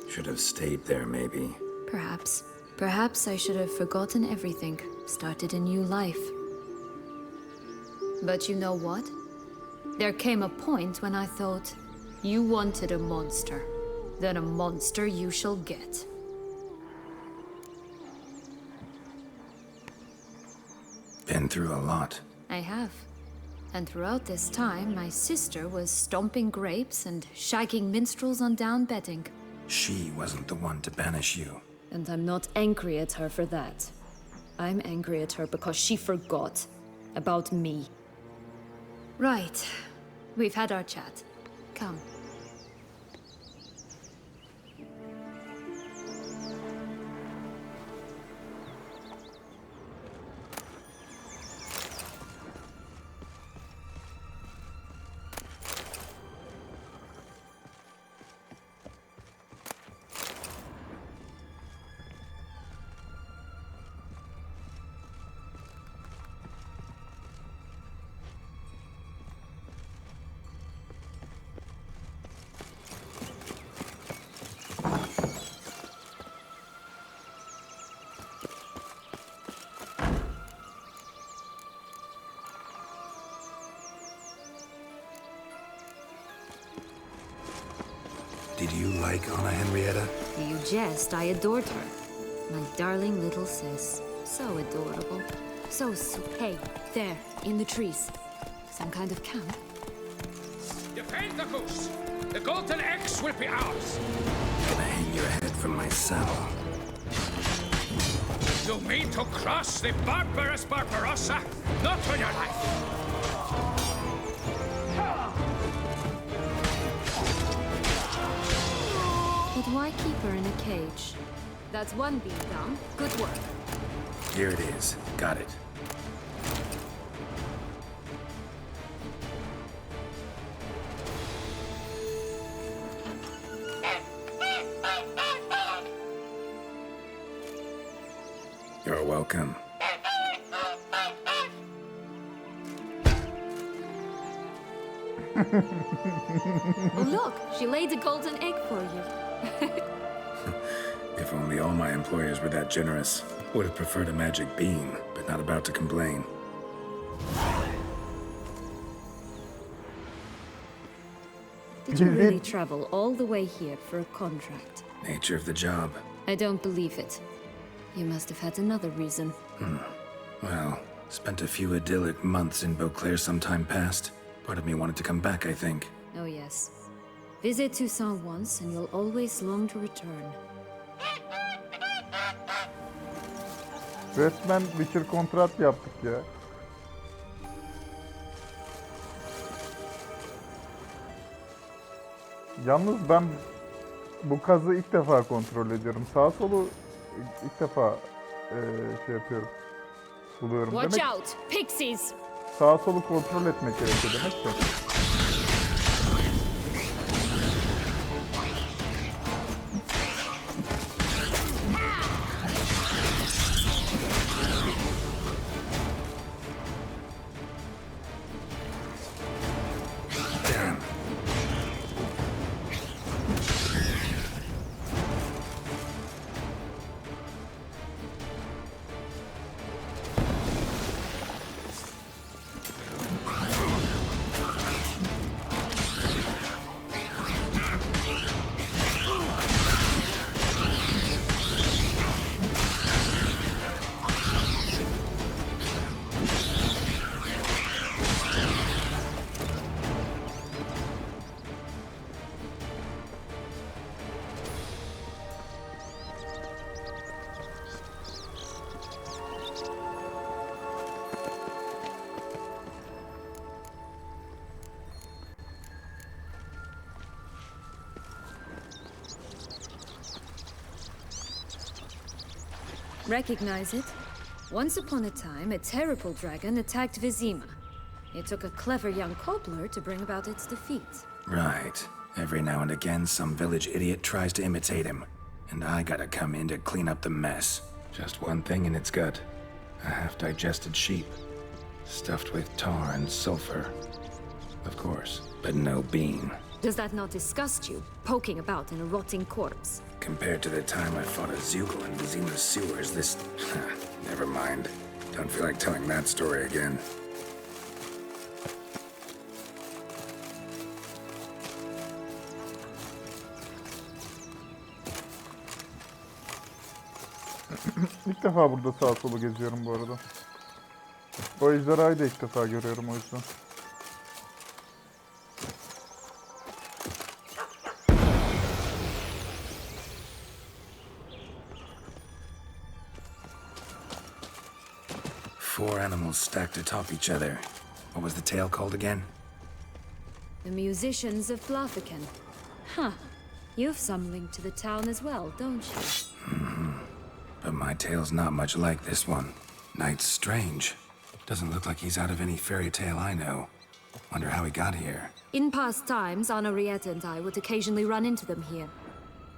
Should have stayed there, maybe. Perhaps. Perhaps I should have forgotten everything, started a new life. But you know what? There came a point when I thought, you wanted a monster. Then a monster you shall get. Been through a lot. I have. And throughout this time, my sister was stomping grapes and shagging minstrels on down bedding. She wasn't the one to banish you. And I'm not angry at her for that. I'm angry at her because she forgot about me. Right. We've had our chat. Come. you like Anna Henrietta? You jest, I adored her. My darling little sis. So adorable. So sweet. Hey, there, in the trees. Some kind of camp? Defend the goose! The golden eggs will be ours! Gonna hang your head from my saddle. You mean to cross the barbarous Barbarossa? Not on your life! But why keep her in a cage? That's one being done. Good work. Here it is. Got it. You're welcome. Oh, look, she laid a golden egg for you. If only all my employers were that generous. Would have preferred a magic bean, but not about to complain. Did you really travel all the way here for a contract? Nature of the job. I don't believe it. You must have had another reason. Well, spent a few idyllic months in Beauclair some time past. Part of me wanted to come back, I think. Oh yes. Visit Toussaint once and you'll always long to return. Resmen Witcher kontrat yaptık ya. Yalnız ben bu kazı ilk defa kontrol ediyorum. Sağ solu ilk defa şey yapıyorum. Buluyorum. Watch Demek out, pixies! sağ solu kontrol etmek gerekiyor demek ki. Recognize it? Once upon a time, a terrible dragon attacked Vizima. It took a clever young cobbler to bring about its defeat. Right. Every now and again, some village idiot tries to imitate him. And I gotta come in to clean up the mess. Just one thing in its gut. A half-digested sheep. Stuffed with tar and sulfur. Of course, but no bean. Does that not disgust you, poking about in a rotting corpse? Compared to the time I fought a Zugel in Vizima's sewers, this... Never mind. Don't feel like telling that story again. İlk defa burada sağ solu geziyorum bu arada. O ejderhayı da ilk defa görüyorum o yüzden. Four animals stacked atop each other. What was the tale called again? The musicians of Blaviken. Huh. You've some link to the town as well, don't you? But my tale's not much like this one. Knight's strange. Doesn't look like he's out of any fairy tale I know. Wonder how he got here. In past times, Henrietta and I would occasionally run into them here.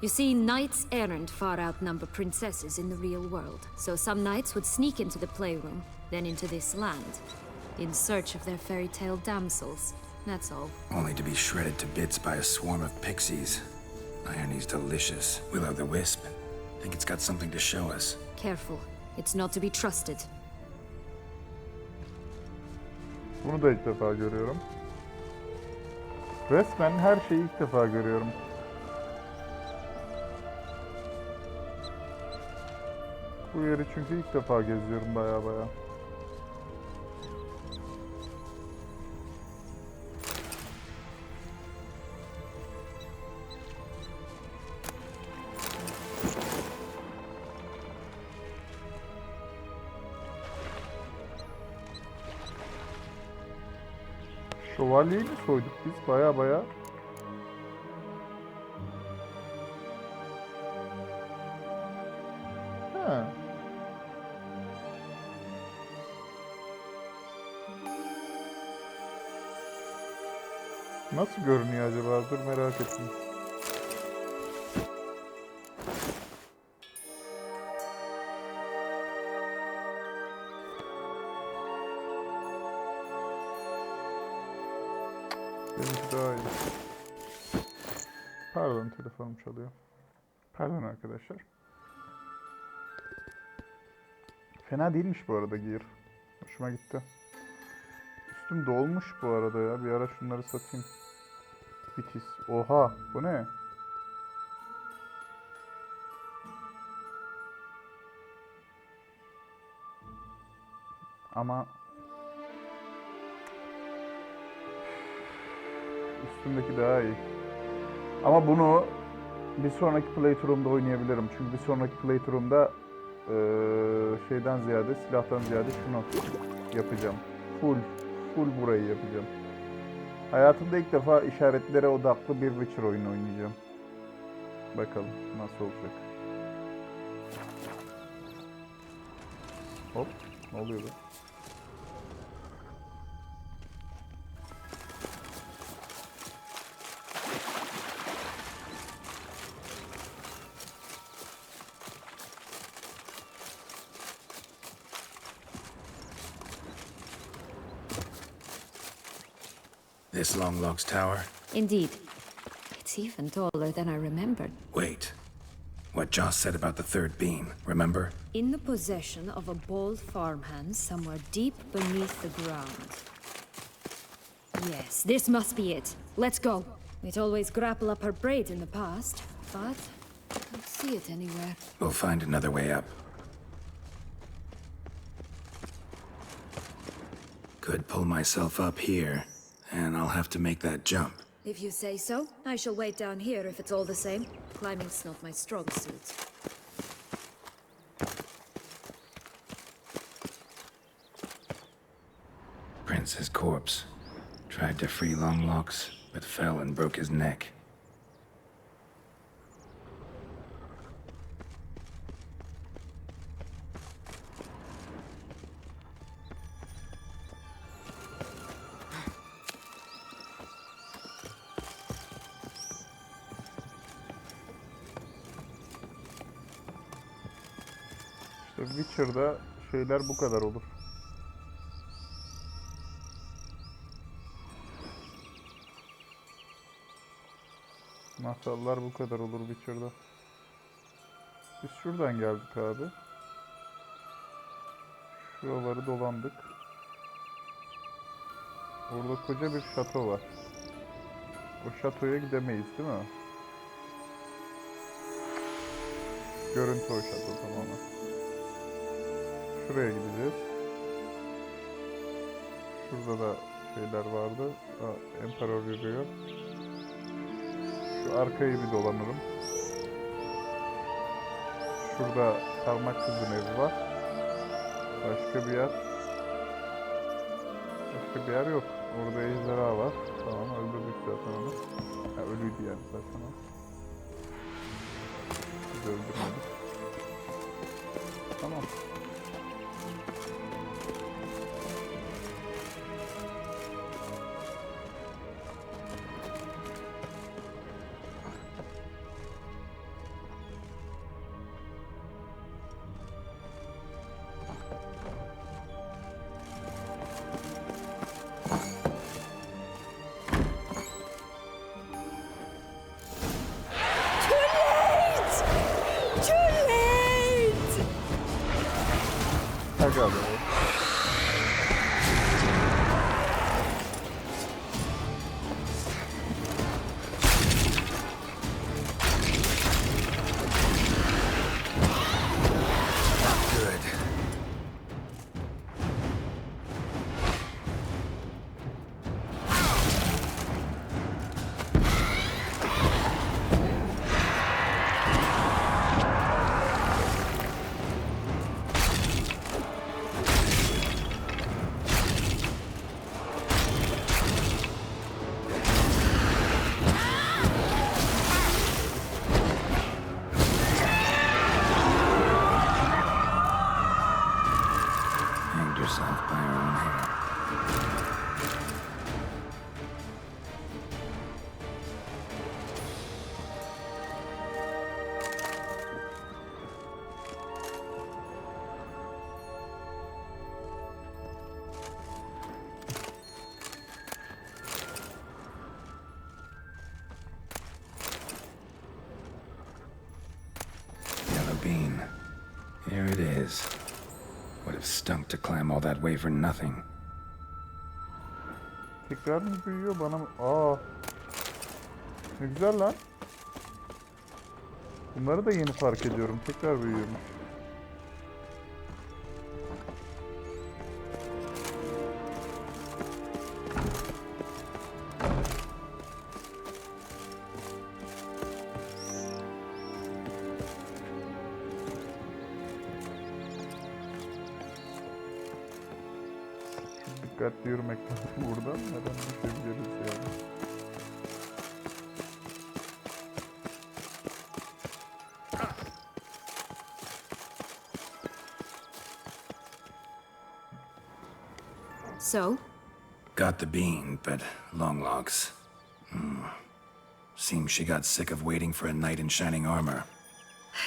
You see, knights errant far outnumber princesses in the real world, so some knights would sneak into the playroom, then into this land, in search of their fairy tale damsels. That's all. Only to be shredded to bits by a swarm of pixies. Irony's delicious. Will-o'-the-wisp. Think it's got something to show us. Careful. It's not to be trusted. Bunu da ilk defa görüyorum. Resmen her şeyi ilk defa görüyorum. Bu yeri çünkü ilk defa geziyorum baya. Şövalyeyi mi soyduk biz? Baya. He. Nasıl görünüyor acaba? Dur merak ettim. Benimki daha iyi. Pardon, telefonum çalıyor. Pardon arkadaşlar. Fena değilmiş bu arada gear. Hoşuma gitti. Üstüm dolmuş bu arada ya. Bir ara şunları satayım. Bitiz. Oha! Bu ne? Ama üstümdeki daha iyi. Ama bunu bir sonraki playthrough'umda oynayabilirim. Çünkü bir sonraki playthrough'umda şeyden ziyade, silahtan ziyade şunu yapacağım. Full burayı yapacağım. Hayatımda ilk defa işaretlere odaklı bir Witcher oyunu oynayacağım. Bakalım nasıl olacak. Hop, ne oluyor be? This Longlog's tower? Indeed. It's even taller than I remembered. Wait. What Joss said about the third beam, remember? In the possession of a bold farmhand somewhere deep beneath the ground. Yes, this must be it. Let's go. We'd always grapple up her braid in the past, but I don't see it anywhere. We'll find another way up. Could pull myself up here, and I'll have to make that jump. If you say so, I shall wait down here if it's all the same. Climbing's not my strong suit. Prince's corpse. Tried to free Longlocks, but fell and broke his neck. Witcher'da şeyler bu kadar olur. Masallar bu kadar olur Witcher'da. Biz şuradan geldik abi. Şuraları dolandık. Orada koca bir şato var. O şatoya gidemeyiz değil mi? Görüntü o şato tamamen. Şuraya gideceğiz. Şurada da şeyler vardı. Emperor yürüyor. Şu arkayı bir dolanırım. Şurada parmak kızın evi var. Başka bir yer. Başka bir yer yok. Orada ejderha var. Tamam, öldürdük zaten onu. Ha, ölüydü yani zaten o. Biz öldürmedik. Tamam. herself by her own hair. Bean. Here it is. Would have stunk to climb all that way for nothing. Tekrar mı büyüyor bana mı? Aa. Ne güzel lan. Bunları da yeni fark ediyorum. Tekrar büyüyormuş. Dikkatli yürümek lazım buradan. Neden düşebiliriz yani. So? Got the bean, but long logs. Seems she got sick of waiting for a knight in shining armor.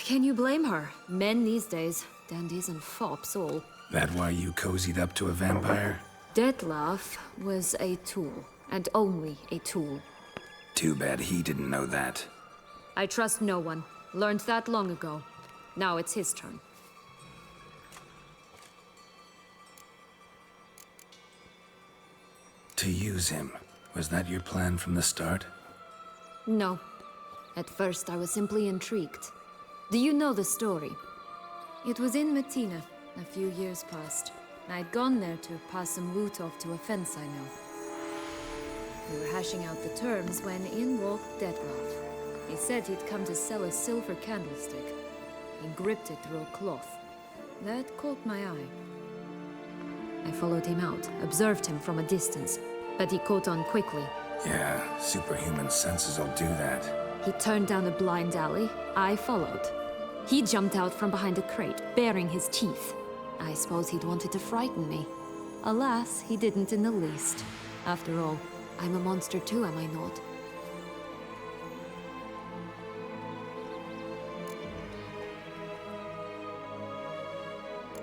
Can you blame her? Men these days, dandies and fops all. That why you cozied up to a vampire? Detlef was a tool, and only a tool. Too bad he didn't know that. I trust no one. Learned that long ago. Now it's his turn. To use him. Was that your plan from the start? No. At first I was simply intrigued. Do you know the story? It was in Metina, a few years past. I'd gone there to pass some loot off to a fence I know. We were hashing out the terms when in walked Detlef. He said he'd come to sell a silver candlestick. He gripped it through a cloth. That caught my eye. I followed him out, observed him from a distance, but he caught on quickly. Yeah, superhuman senses will do that. He turned down a blind alley. I followed. He jumped out from behind a crate, baring his teeth. I suppose he'd wanted to frighten me. Alas, he didn't in the least. After all, I'm a monster too, am I not?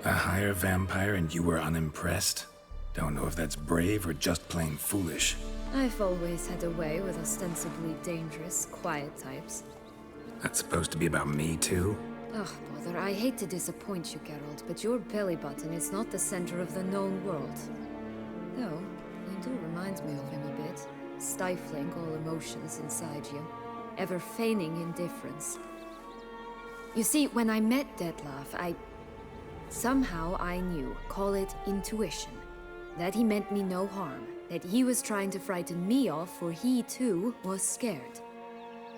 A higher vampire and you were unimpressed? Don't know if that's brave or just plain foolish. I've always had a way with ostensibly dangerous, quiet types. That's supposed to be about me too? Ugh, bother, I hate to disappoint you, Geralt, but your belly button is not the center of the known world. Though, you do remind me of him a bit. Stifling all emotions inside you. Ever feigning indifference. You see, when I met Detlef, somehow I knew, call it intuition, that he meant me no harm, that he was trying to frighten me off, for he too was scared.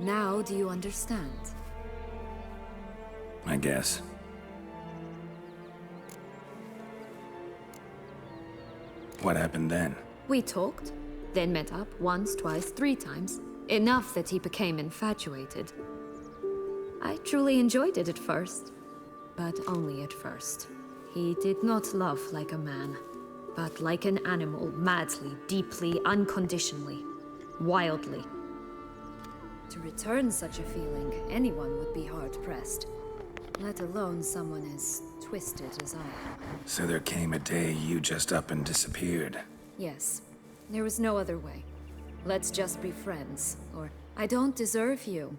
Now do you understand? I guess. What happened then? We talked, then met up once, twice, 3 times. Enough that he became infatuated. I truly enjoyed it at first, but only at first. He did not love like a man, but like an animal, madly, deeply, unconditionally, wildly. To return such a feeling, anyone would be hard-pressed. Let alone someone as twisted as I am. So there came a day you just up and disappeared. Yes. There was no other way. Let's just be friends, or I don't deserve you.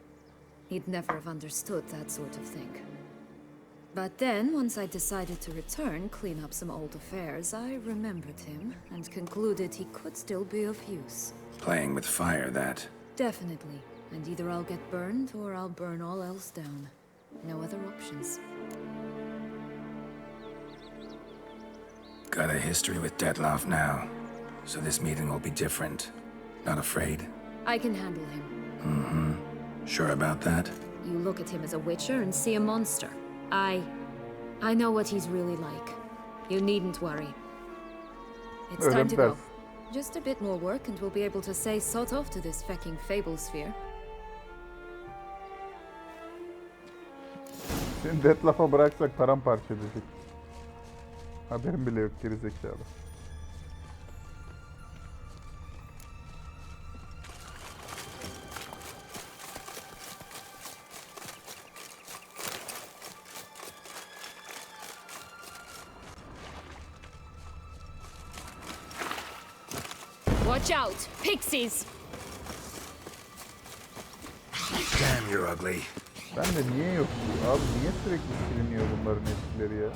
He'd never have understood that sort of thing. But then, once I decided to return, clean up some old affairs, I remembered him and concluded he could still be of use. Playing with fire, that. Definitely. And either I'll get burned, or I'll burn all else down. No other options. Got a history with Detlef now, so this meeting will be different. Not afraid? I can handle him. Mm-hmm. Sure about that? You look at him as a witcher and see a monster. I know what he's really like. You needn't worry. It's time to go. Just a bit more work and we'll be able to say sort off to this fecking fable sphere. Seni Detlef'a bıraksak paramparça edecek. Haberim bile yok gerizekalı. Watch out! Pixies! Damn, you're ugly. Ben de niye yok bu? Abi niye sürekli siliniyor bunların etkileri ya?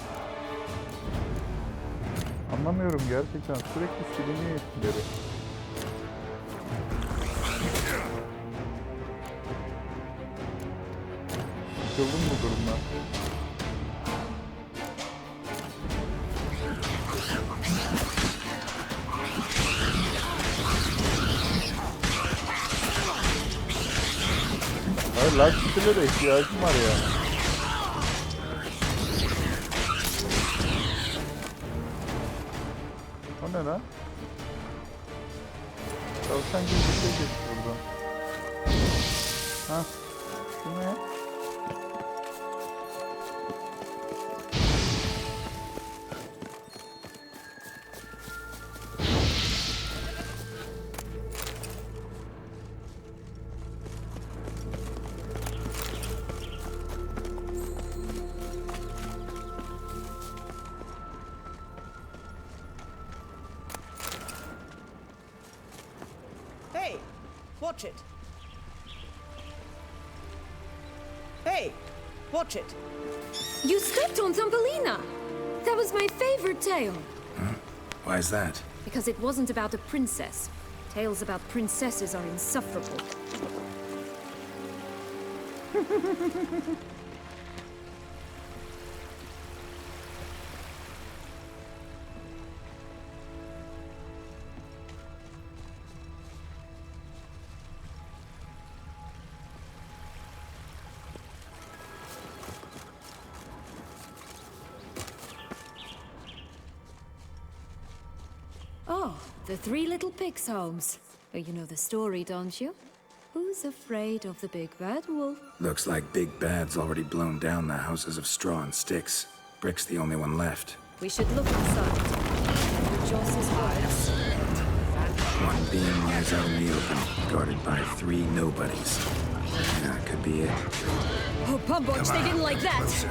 Anlamıyorum gerçekten. Sürekli siliniyor etkileri. Sıkıldım bu durumdan. Hayır, lag skill'e de ihtiyacım var yani. O ne lan? Tavşan gibi bir şey geçti buradan. Hah. Şu ne? Hey, watch it. Hey, watch it. You stepped on Thumbelina! That was my favorite tale. Huh? Why is that? Because it wasn't about a princess. Tales about princesses are insufferable. Oh, the Three Little Pigs' homes. Oh, you know the story, don't you? Who's afraid of the big bad wolf? Looks like Big Bad's already blown down the houses of straw and sticks. Brick's the only one left. We should look inside. Remember Joss's words. One being lies out in the open, guarded by 3 nobodies. That could be it. Oh, Pumboch, they didn't like that! Closer.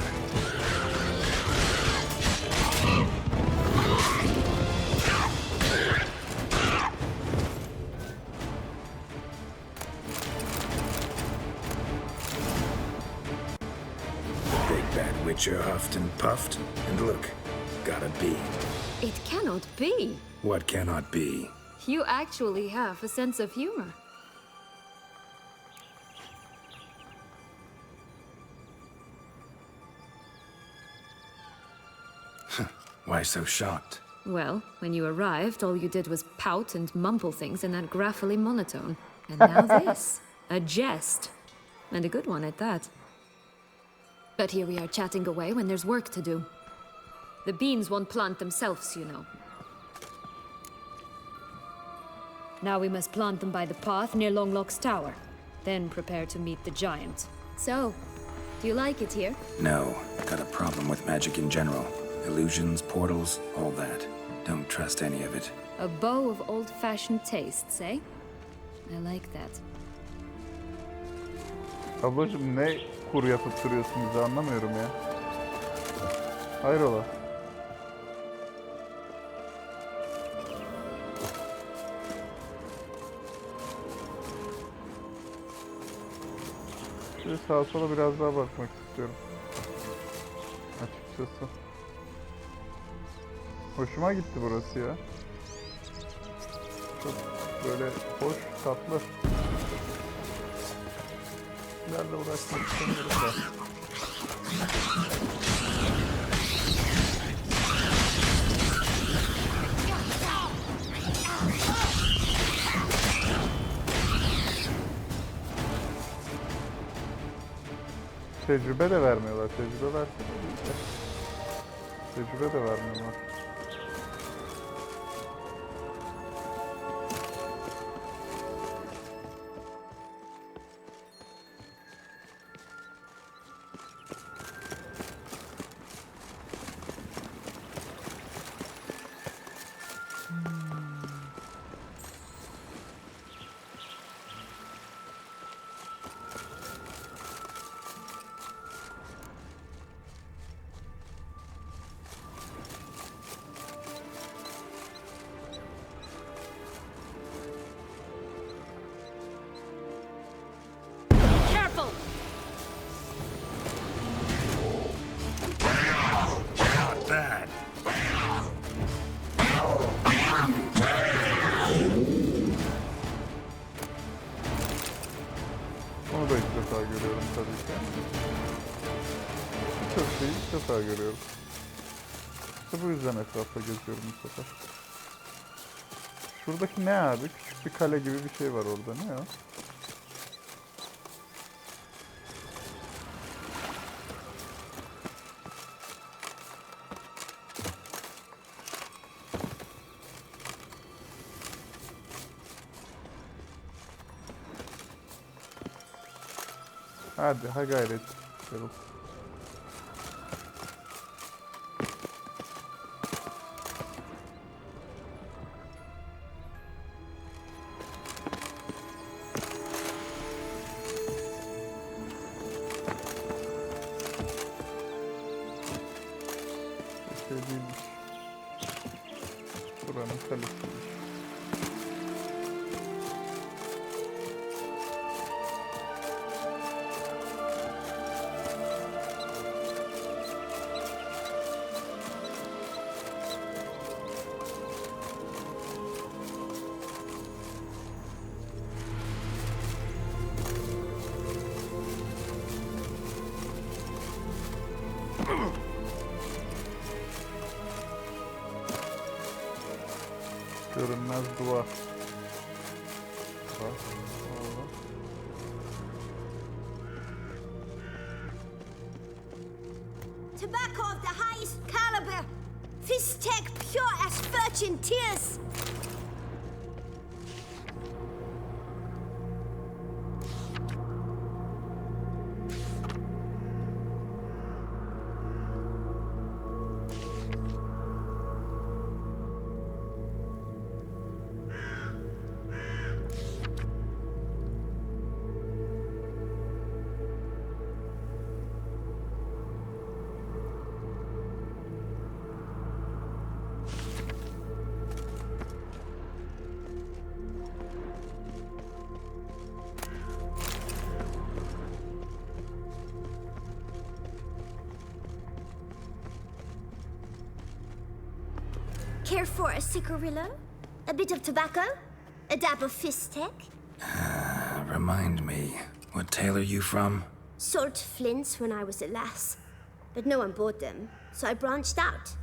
Witcher huffed and puffed, and look, gotta be. It cannot be. What cannot be? You actually have a sense of humor. Why so shocked? Well, when you arrived, all you did was pout and mumble things in that graphically monotone. And now this. A jest. And a good one at that. But here we are chatting away when there's work to do. The beans won't plant themselves, you know. Now we must plant them by the path near Longlock's tower. Then prepare to meet the giant. So, do you like it here? No, got a problem with magic in general. Illusions, portals, all that. Don't trust any of it. A bow of old-fashioned tastes, eh? I like that. Ablacığım ne kur yapıp duruyorsunuz anlamıyorum ya. Hayrola? Şöyle sağa sola biraz daha bakmak istiyorum. Açıkçası. Hoşuma gitti burası ya. Çok böyle hoş, tatlı. Nerede uğraşmak istemiyorum da. Tecrübe de vermiyorlar. Tecrübe versene değil de. Tecrübe de vermiyorlar. defa görüyorum. İşte bu yüzden etrafta geziyorum bu sefer. Şuradaki ne abi? Küçük bir kale gibi bir şey var orada. Ne o? Hadi ha gayret. Erol. Bir şey değilmiş. Buranın kalesiymiş. Görünmez duvar. Bak, oğlum. Tobacco of the highest caliber. Fistek pure as virgin tears. Care for a cigarillo? A bit of tobacco? A dab of fistek? Remind me, what tale are you from? Sold flints when I was a lass, but no one bought them, so I branched out.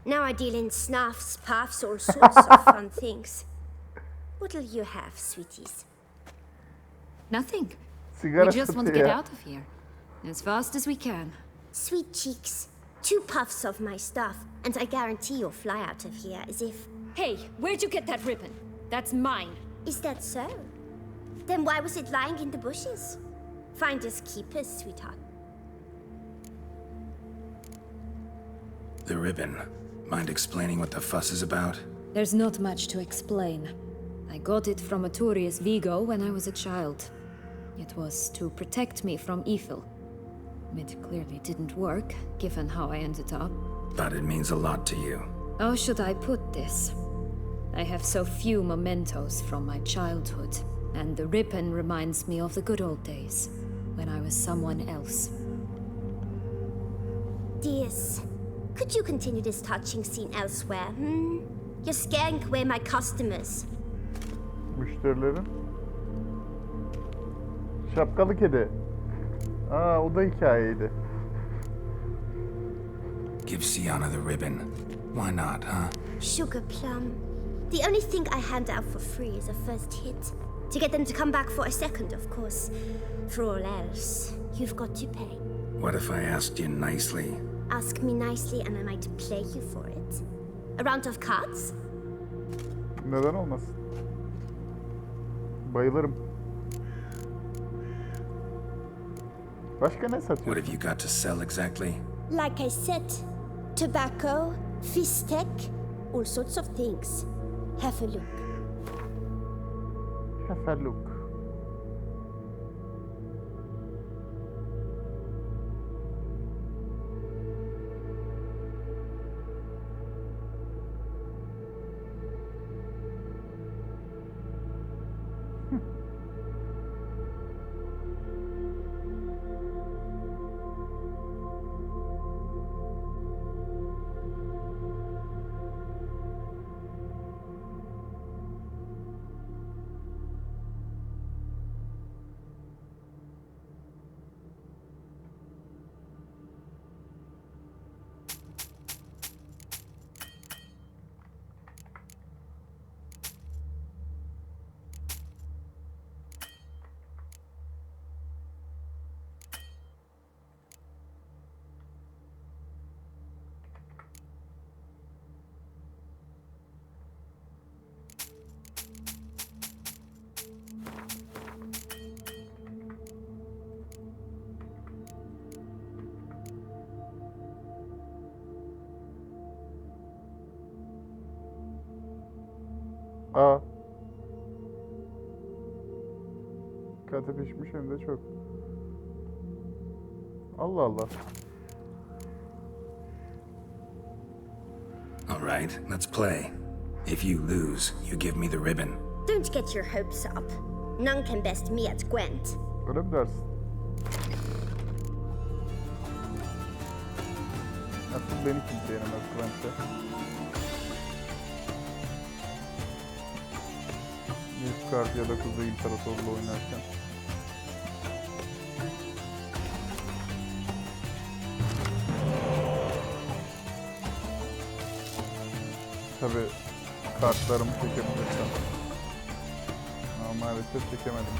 Now I deal in snuffs, puffs, all sorts of fun things. What'll you have, sweeties? Nothing. Sigara We just want to satıyor get ya. out of here. As fast as we can. Sweet cheeks. 2 puffs of my stuff, and I guarantee you'll fly out of here as if... Hey, where'd you get that ribbon? That's mine. Is that so? Then why was it lying in the bushes? Finders keepers, sweetheart. The ribbon. Mind explaining what the fuss is about? There's not much to explain. I got it from a Turius Vigo when I was a child. It was to protect me from evil. It clearly didn't work, given how I ended up. But it means a lot to you. How should I put this? I have so few mementos from my childhood, and the ribbon reminds me of the good old days, when I was someone else. Dears, could you continue this touching scene elsewhere, hmm? You're scaring away my customers. Müşterilerin. Şapkalı kedi. Aa, o da hikayeydi. Give Sienna the ribbon. Why not, huh? Sugar plum. The only thing I hand out for free is a first hit. To get them to come back for a second, of course. For all else, you've got to pay. What if I asked you nicely? Ask me nicely and I might play you for it. A round of cards? Neden olmasın? Bayılırım. Başka ne satıyorsun? What have you got to sell exactly? Like I said, tobacco, fistek, all sorts of things. Have a look. Have a look. Aa. Katı pişmiş hem de çok. Allah Allah. All right, let's play. If you lose, you give me the ribbon. Don't get your hopes up. None can best me at Gwent. Öyle mi dersin? Asıl beni kimse yenemez Gwent'te. Nilfgaard ya da Kuzey İmparatorluğu oynarken. Tabii kartlarımı çekebilirsem. Ama maalesef çekemedim.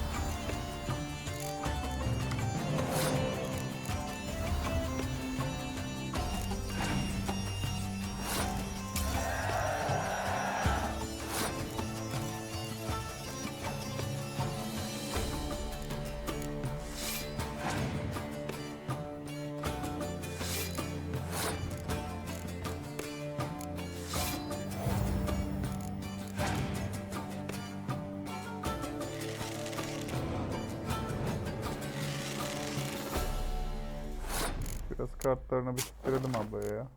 Biraz kartlarını bitirelim ablaya ya.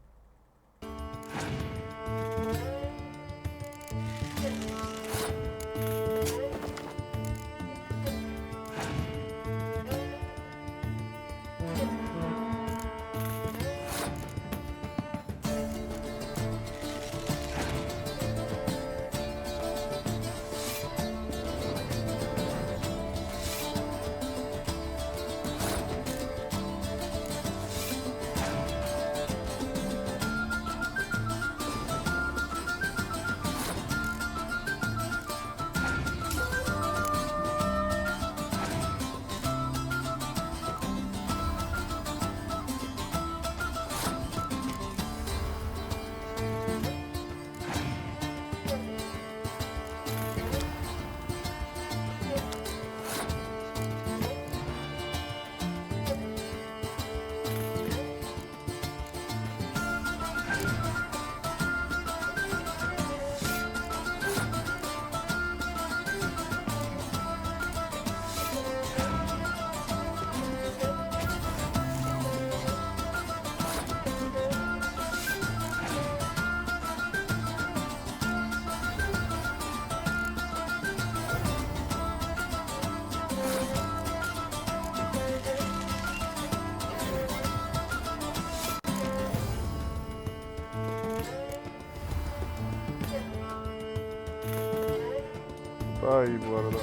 Daha iyi bu arada.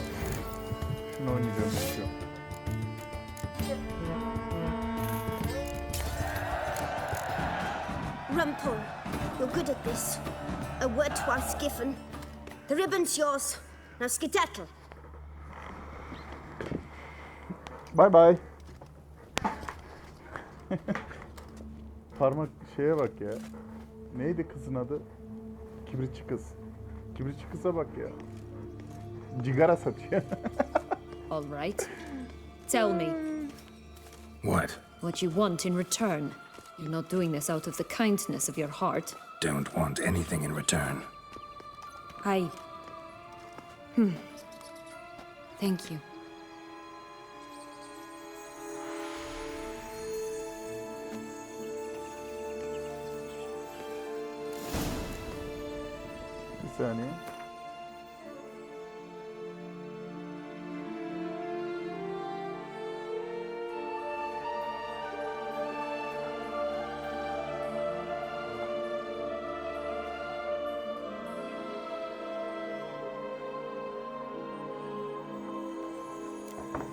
Şunu oynayacağım istiyorum. Rumpel, you're good at this. A word once given. The ribbon's yours. Now skedaddle. Bye bye. Parmak şeye bak ya. Neydi kızın adı? Kibritçi kız. Kibritçi kıza bak ya. Cigara satıyor. All right. Tell me. What? What you want in return. You're not doing this out of the kindness of your heart. Don't want anything in return. Thank you. Bir saniye.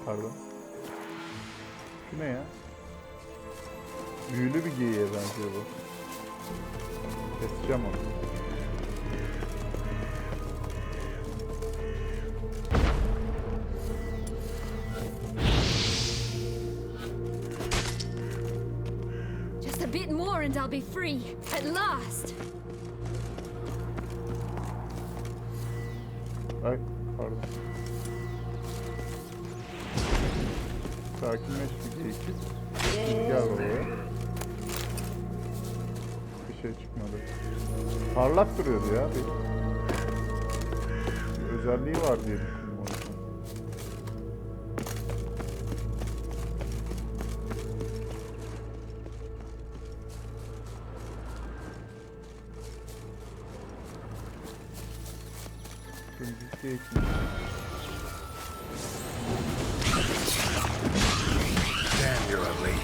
Pardon. Şu ne ya? Büyülü bir geyiğe benziyor bu. Keseceğim onu. Just a bit more and I'll be free. At last. Ay, pardon. Sakinleş bir geyik. Gel buraya. Bir şey çıkmadı. Parlak duruyordu ya. özelliği var diye düşündüm o yüzden. Şey için. Damn, you're ugly.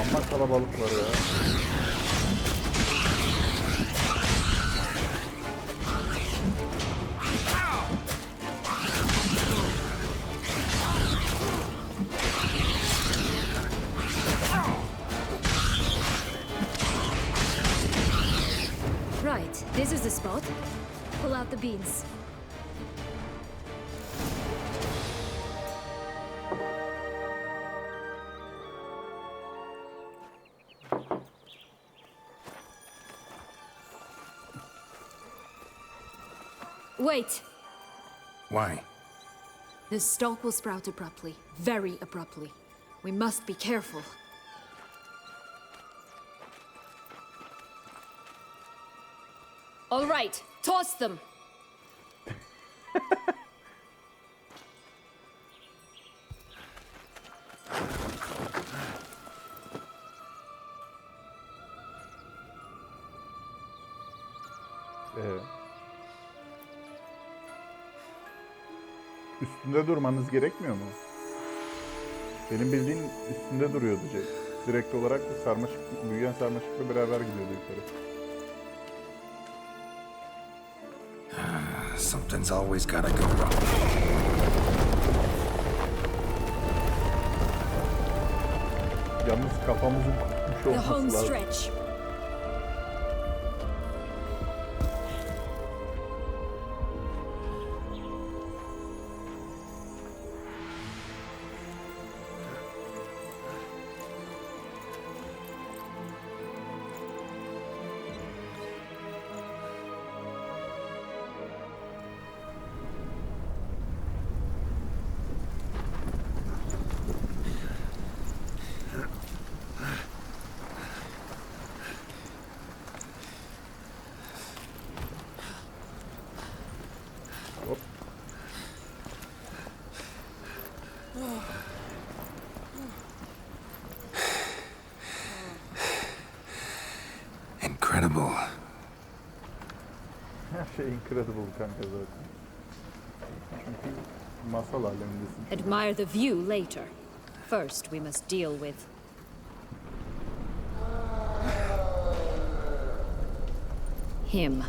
Amma kalabalık var ya. Right, this is the spot. Pull out the beans. Wait! Why? The stalk will sprout abruptly. Very abruptly. We must be careful. All right, toss them! Üstünde durmanız gerekmiyor mu? Benim bildiğim üstünde duruyordu Jack. Direkt olarak sarmaşık, büyüyen sarmaşıkla beraber gidiyordu yukarı. Something's always gotta go wrong. Yalnız kafamızın kopmuş olması lazım. Incredible. Her şey incredible kanka zaten. Çünkü masal alemindesin. Admire the view later. First, we must deal with him.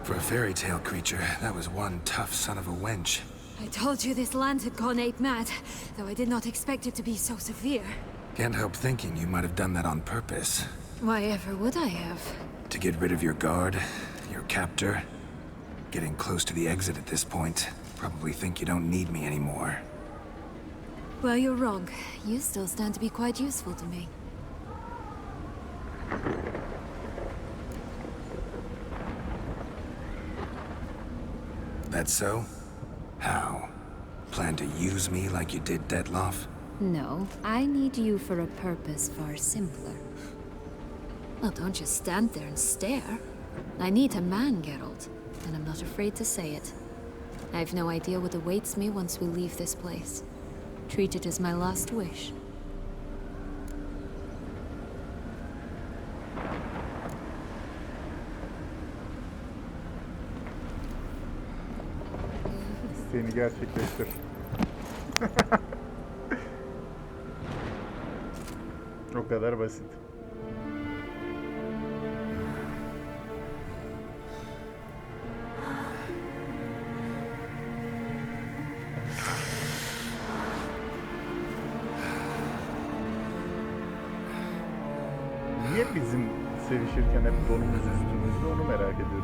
For a fairy tale creature, that was one tough son of a wench. I told you this land had gone ape mad, though I did not expect it to be so severe. Can't help thinking you might have done that on purpose. Why ever would I have? To get rid of your guard, your captor. Getting close to the exit at this point. Probably think you don't need me anymore. Well, you're wrong. You still stand to be quite useful to me. That so? How? Plan to use me like you did Detloff? No, I need you for a purpose far simpler. Well, don't just stand there and stare. I need a man, Geralt, and I'm not afraid to say it. I've no idea what awaits me once we leave this place. Treat it as my last wish. İsteğini gerçekleştir. O kadar basit. Niye bizim sevişirken hep donumuz üstümüzde, onu merak ediyorum.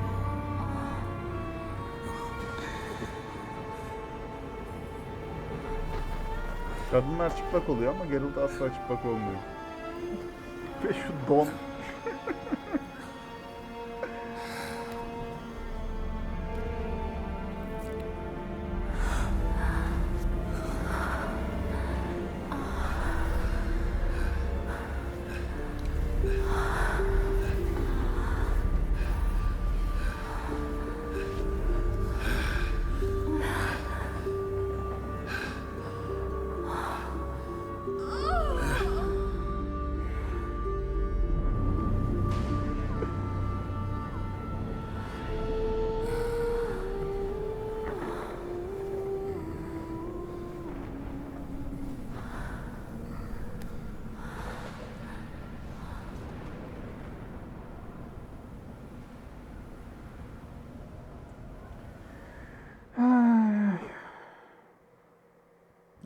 Kadınlar çıplak oluyor ama Geralt asla çıplak olmuyor. Ve şu don.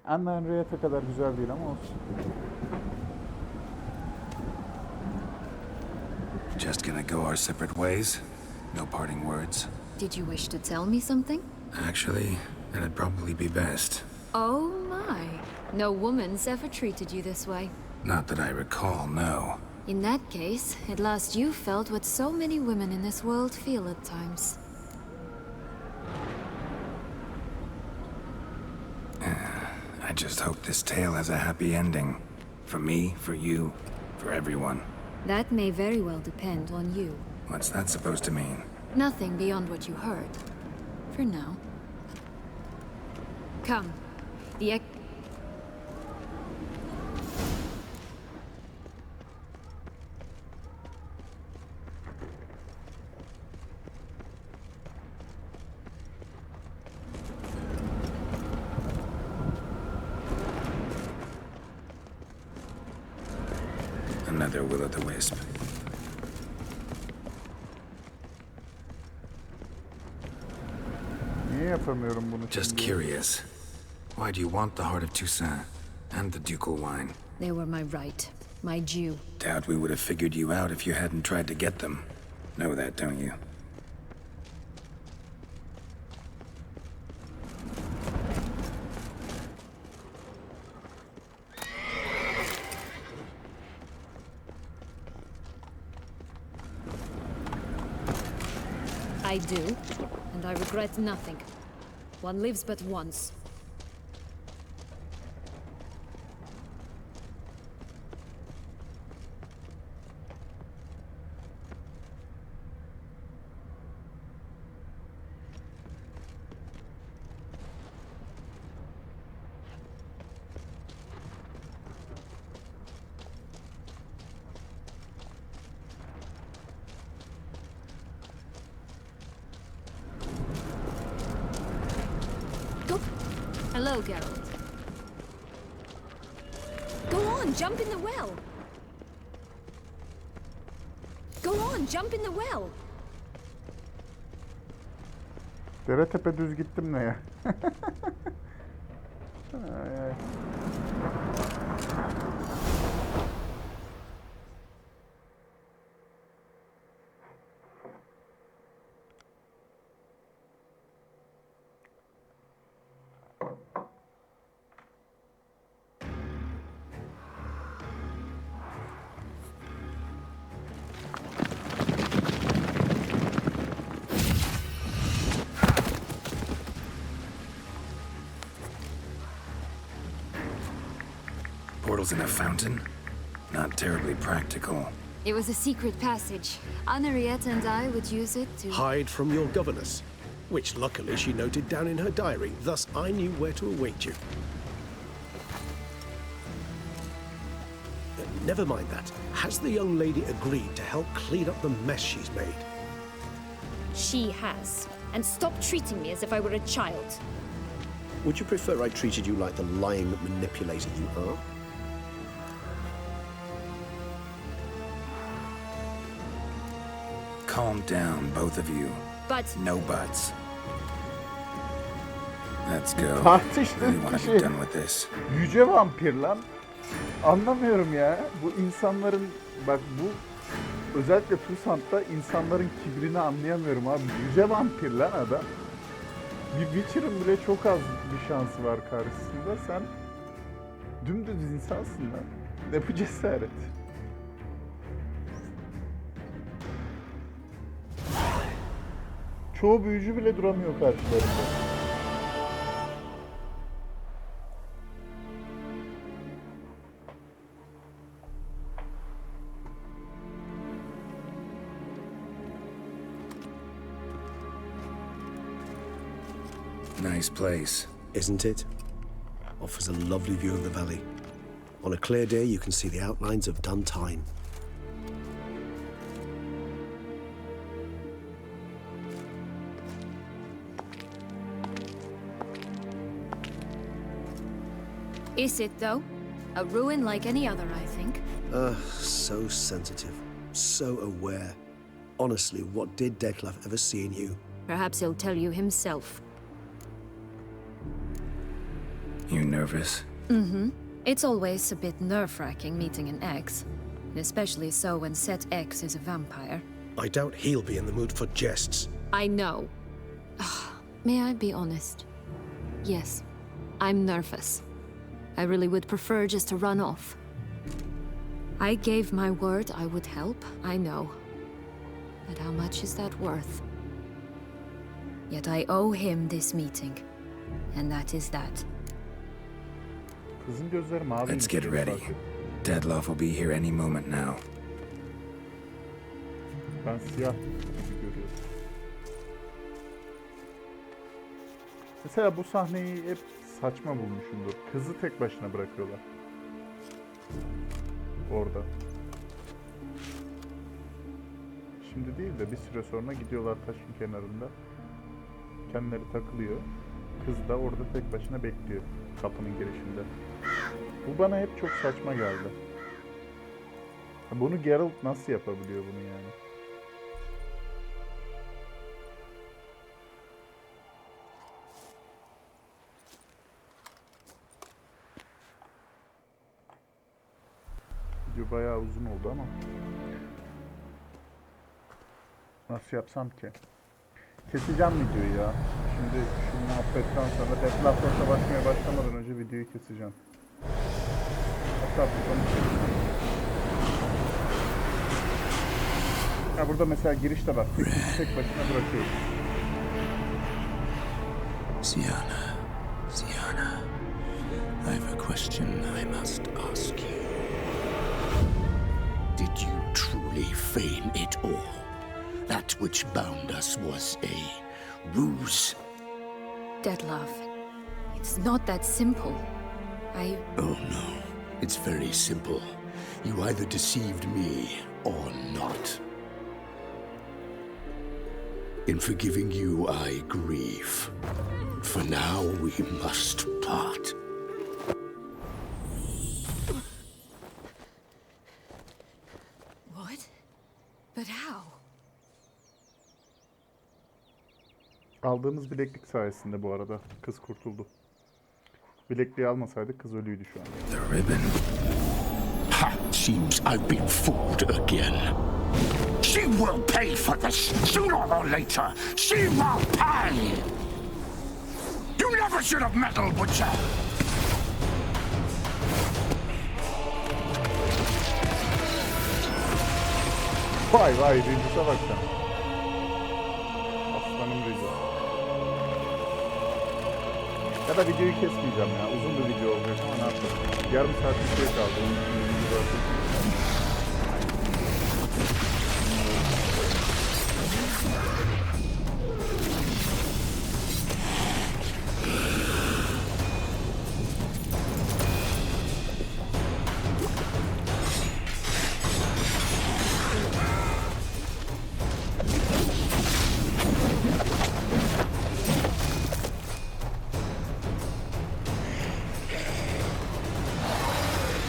Anna Henrietta kadar güzel değil ama olsun. Just gonna go our separate ways? No parting words? Did you wish to tell me something? Actually, that'd probably be best. Oh my. No woman's ever treated you this way. Not that I recall, no. In that case, at last you felt what so many women in this world feel at times. I just hope this tale has a happy ending. For me, for you, for everyone. That may very well depend on you. What's that supposed to mean? Nothing beyond what you heard. For now. Come. The Another will-o'-the-wisp. Niye yapamıyorum bunu? Just curious. Why do you want the heart of Toussaint and the ducal wine? They were my right, my due. Doubt we would have figured you out if you hadn't tried to get them. Know that, don't you? I do, and I regret nothing. One lives but once. Hello, Geralt. Go on, jump in the well. Go on, jump in the well. Dere tepe düz gittim ne ya? Ay, ay. Portals in a fountain? Not terribly practical. It was a secret passage. Henriette and I would use it to... Hide from your governess, which luckily she noted down in her diary, thus I knew where to await you. Never mind that. Has the young lady agreed to help clean up the mess she's made? She has. And stop treating me as if I were a child. Would you prefer I treated you like the lying manipulator you are? Calm down, both of you. But... No buts. Let's go. Really Tartıştığım want to kişi be done with this. yüce vampir lan. Anlamıyorum ya. Bu insanların, bak bu özellikle Tusant'ta insanların kibrini anlayamıyorum abi. Yüce vampir lan adam. Bir Witcher'ın bile çok az bir şansı var karşısında. Sen dümdüz insansın lan. Ne bu cesaret? Çoğu büyücü bile duramıyor karşılarında. Nice place. Isn't it? Offers a lovely view of the valley. On a clear day, you can see the outlines of Duntine. Is it, though? A ruin like any other, I think. So sensitive. So aware. Honestly, what did Detlef ever see in you? Perhaps he'll tell you himself. You nervous? Mm-hmm. It's always a bit nerve-wracking meeting an ex. Especially so when said ex is a vampire. I doubt he'll be in the mood for jests. I know. May I be honest? Yes, I'm nervous. I really would prefer just to run off. I gave my word I would help, I know. But how much is that worth? Yet I owe him this meeting. And that is that. Kızın gözleri mavi. Let's get ready. Detlef will be here any moment now. Ben siyah gibi görüyorum. Mesela bu sahneyi hep saçma bulmuşumdur. Kızı tek başına bırakıyorlar. Orada. Şimdi değil de bir süre sonra gidiyorlar taşın kenarında. Kendileri takılıyor. Kız da orada tek başına bekliyor kapının girişinde. Bu bana hep çok saçma geldi. Bunu Geralt nasıl yapabiliyor bunu yani? Video bayağı uzun oldu ama nasıl yapsam ki? Keseceğim videoyu ya. Şimdi şu muhabbetten sonra Detlef'la savaşmaya başlamadan önce videoyu keseceğim. Hatta ya burada mesela girişte bak. Tek başına bırakıyoruz. Sienna, Sienna, I have a question I must ask you. Did you truly feign it all? That which bound us was a ruse? Detlef, it's not that simple. Oh no, it's very simple. You either deceived me or not. In forgiving you, I grieve. For now, we must part. What? But how? Aldığımız bileklik sayesinde bu arada kız kurtuldu. Bilekliği almasaydık kız ölüydü şu an. The ribbon. Ha! Seems I've been fooled again. She will pay for this sooner or later. She will pay. You never should have meddled, Butcher. Vay vay, Regis'e bak sen. Aslanım Regis. Ya da videoyu kesmeyeceğim ya. Uzun bir video olacak ama ne yapalım. Yarım saat bir şey kaldı.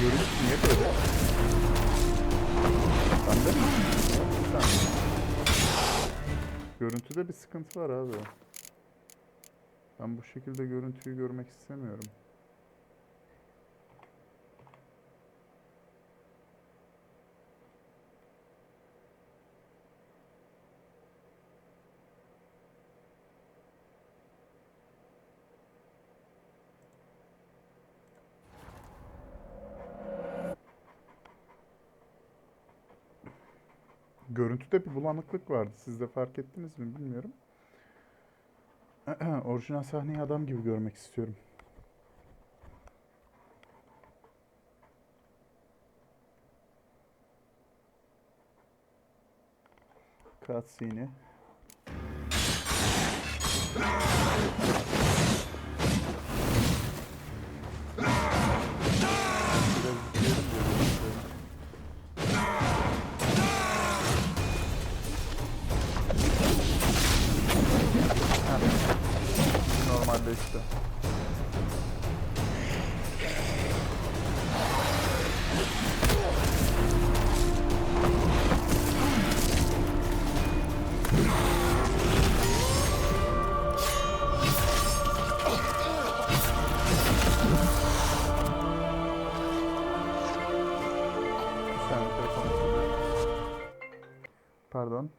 Görünüş niye böyle? Bende mi? Sen. Görüntüde bir sıkıntı var abi. Ben bu şekilde görüntüyü görmek istemiyorum. Görüntüde bir bulanıklık vardı. Siz de fark ettiniz mi bilmiyorum. Orijinal sahneyi adam gibi görmek istiyorum. Cutscene. Normalleşti. Pardon.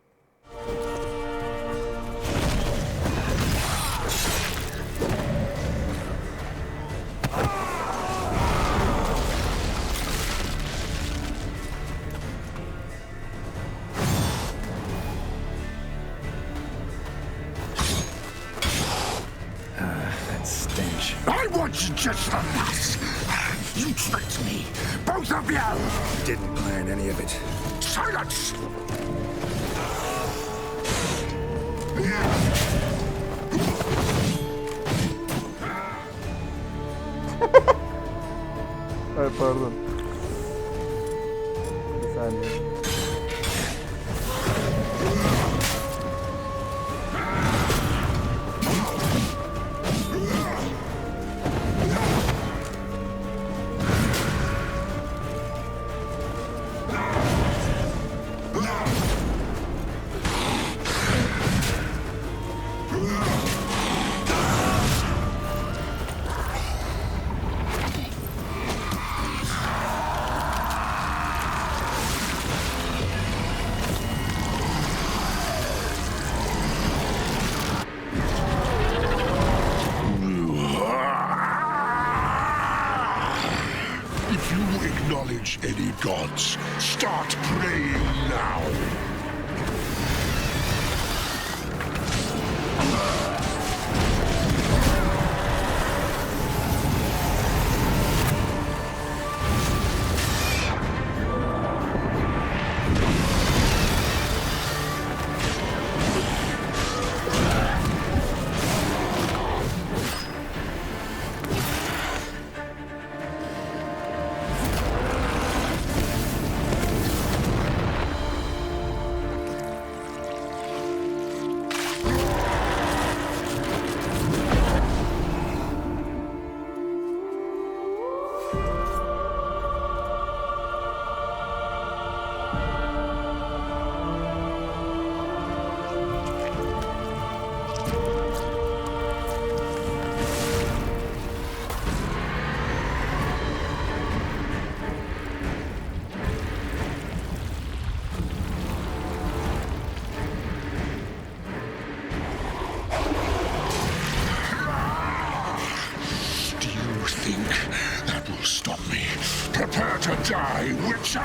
That stench. I want just the last. You tricked me, both of you! Didn't plan any of it. Silence! Ay pardon. Bir saniye. If you acknowledge any gods, start praying now. Prepare to die, Witcher!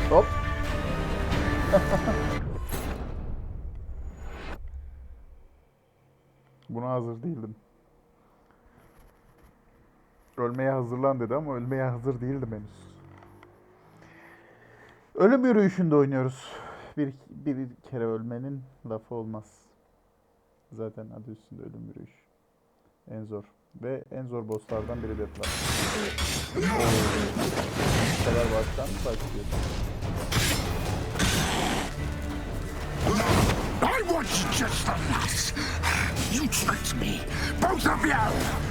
Hop. Buna hazır değildim. Ölmeye hazırlan dedi ama ölmeye hazır değildim henüz. Ölüm yürüyüşünde oynuyoruz. Bir kere ölmenin lafı olmaz. Zaten adı üstünde ölüm yürüyüş. En zor. Ve en zor bosslardan biri deadlock. Bu kadar baştan başlıyor. I want just the last. You tricked me! Both of you!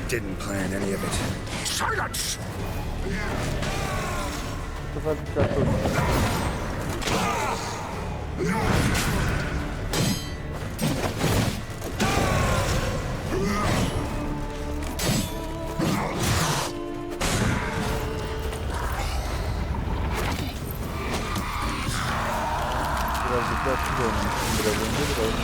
Didn't plan any of it. Silence! Bu sefer dikkatli olun. Biraz dikkatli olmalısın biraz önce biraz.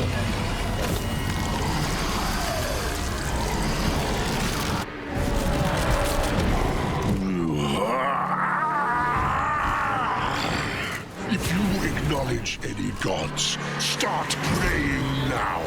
If you acknowledge any gods, start praying now.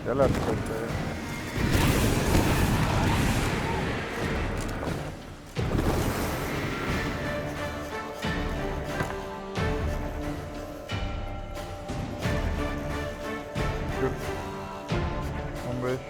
Gel artık aşağıya. Dur. 15.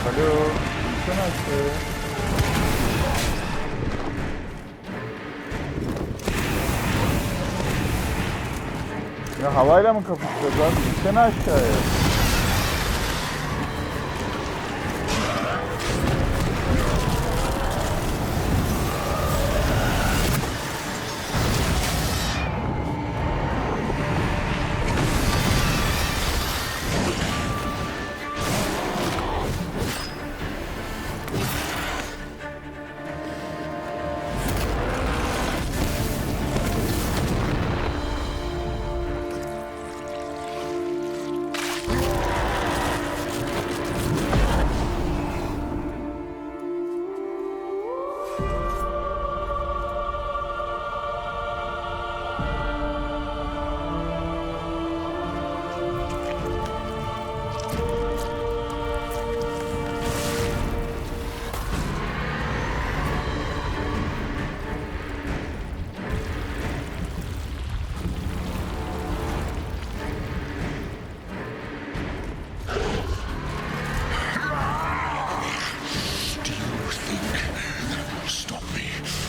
Alo, sen açtı. Ya havayla mı kapışacağız lan? Sen aşağıya.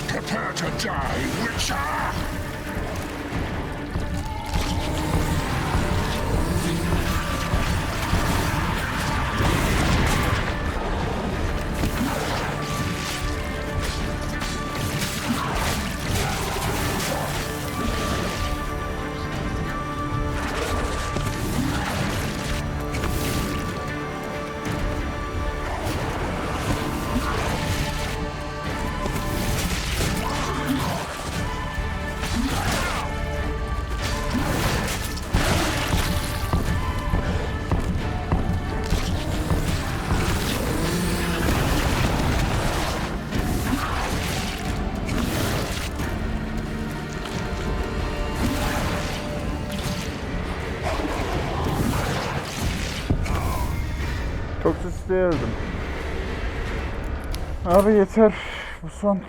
Prepare to die, Witcher! Çok süsleyerdim. Abi yeter. Bu son.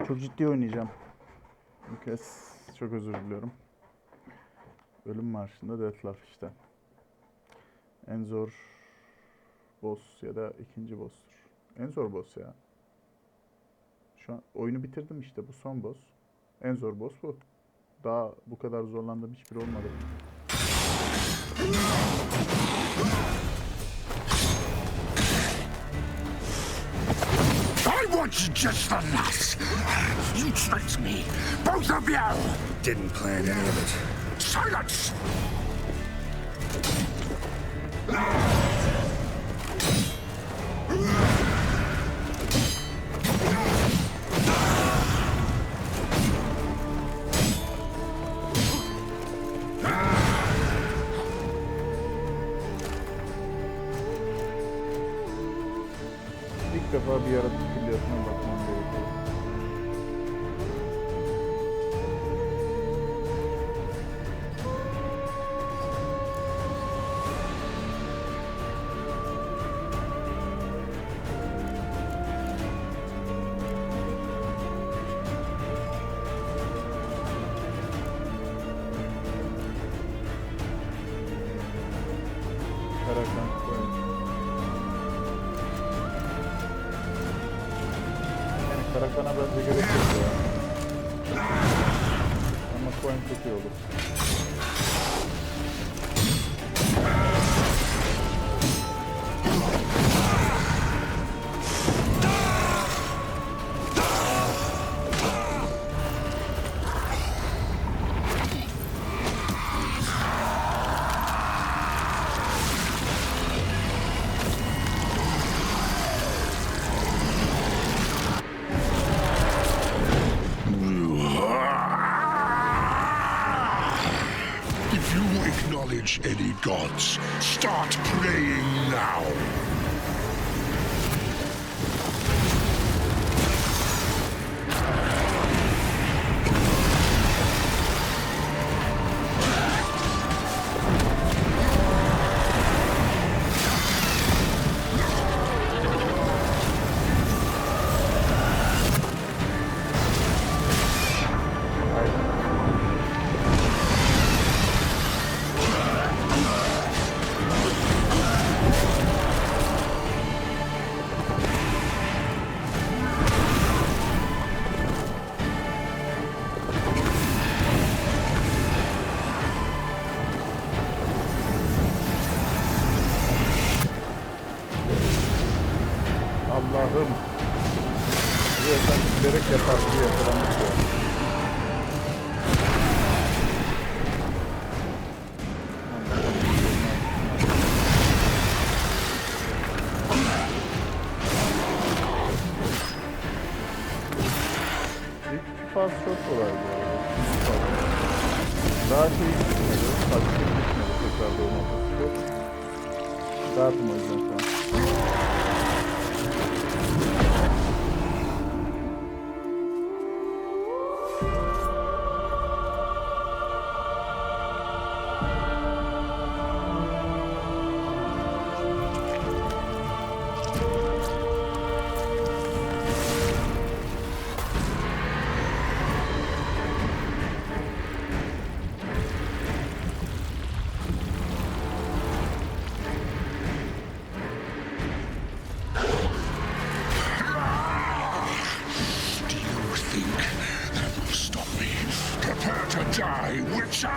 Çok ciddi oynayacağım. Bu kez çok özür diliyorum. Ölüm Marşı'nda Deathlock işte. En zor boss ya da ikinci boss'tur. En zor boss ya. Şu an oyunu bitirdim işte, bu son boss. En zor boss bu. Daha bu kadar zorlandığım hiçbir olmadı. I want you just the last. You tricked me, both of you. Didn't plan any of it. Silence! İlk defa bir yaratık külliyatına bakmam gerekiyor. Karakter koyun. Karakana bence gerek yok ya. Ama coin çok iyi olur. Any gods, start praying now. Allah'ım. Bu efendim bilerek yapar diye yakalanmış ya. İlk faz çok kolay bu arada. Daha şey gitmedi. Taktik gitmedi tekrar doğmak. Dağıtım o yüzden şu an. Die, Witcher!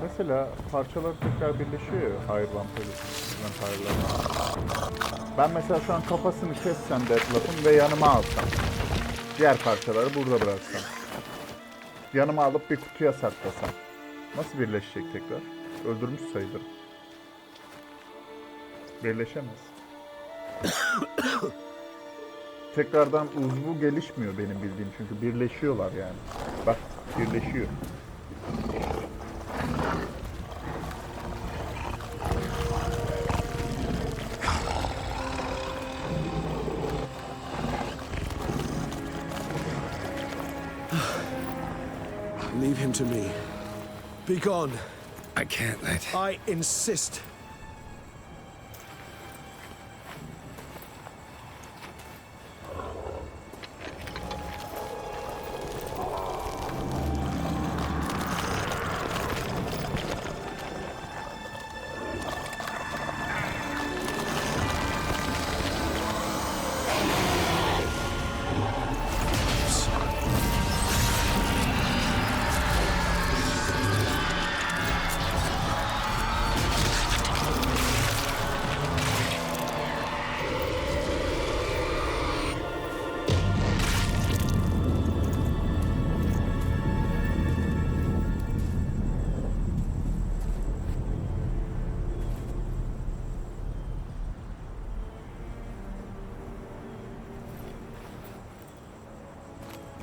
Mesela parçalar tekrar birleşiyor ya hayır vampirlerle. Ben mesela şu an kafasını kessem Deathlock'un ve yanıma alsam. Diğer parçaları burada bıraksam. Yanıma alıp bir kutuya saklasam. Nasıl birleşecek tekrar? Öldürmüş sayılır. Birleşemez. Tekrardan uzvu gelişmiyor benim bildiğim çünkü birleşiyorlar yani. Bak birleşiyor. Leave him to me. Be gone. I can't let... I insist.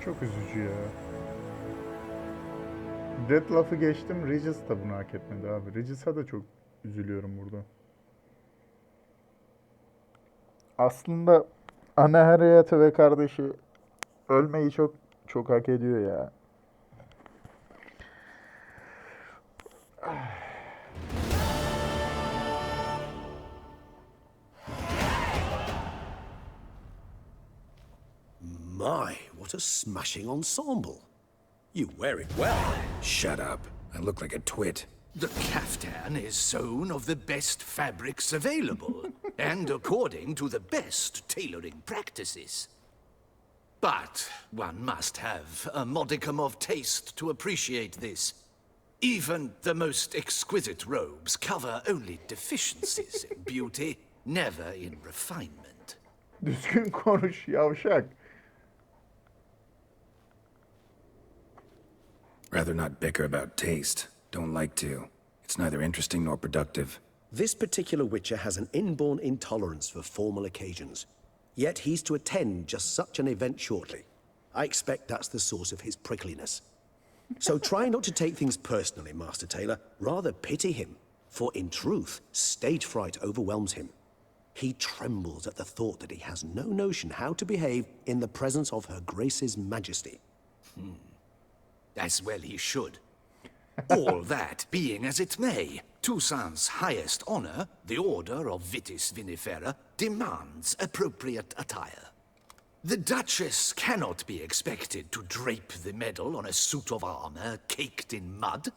Çok üzücü ya. Deadloaf'ı geçtim. Regis da bunu hak etmedi abi. Regis'a da çok üzülüyorum burada. Aslında ana Harriet'e ve kardeşi ölmeyi çok hak ediyor ya. My, what a smashing ensemble. You wear it well. Shut up. I look like a twit. The caftan is sewn of the best fabrics available, and according to the best tailoring practices. But one must have a modicum of taste to appreciate this. Even the most exquisite robes cover only deficiencies in beauty, never in refinement. Düzgün konuş yavşak. Rather not bicker about taste. Don't like to. It's neither interesting nor productive. This particular Witcher has an inborn intolerance for formal occasions. Yet he's to attend just such an event shortly. I expect that's the source of his prickliness. So try not to take things personally, Master Taylor. Rather pity him. For in truth, stage fright overwhelms him. He trembles at the thought that he has no notion how to behave in the presence of Her Grace's Majesty. As well he should. All that being as it may, Toussaint's highest honor, the Order of Vitis Vinifera, demands appropriate attire. The Duchess cannot be expected to drape the medal on a suit of armor caked in mud.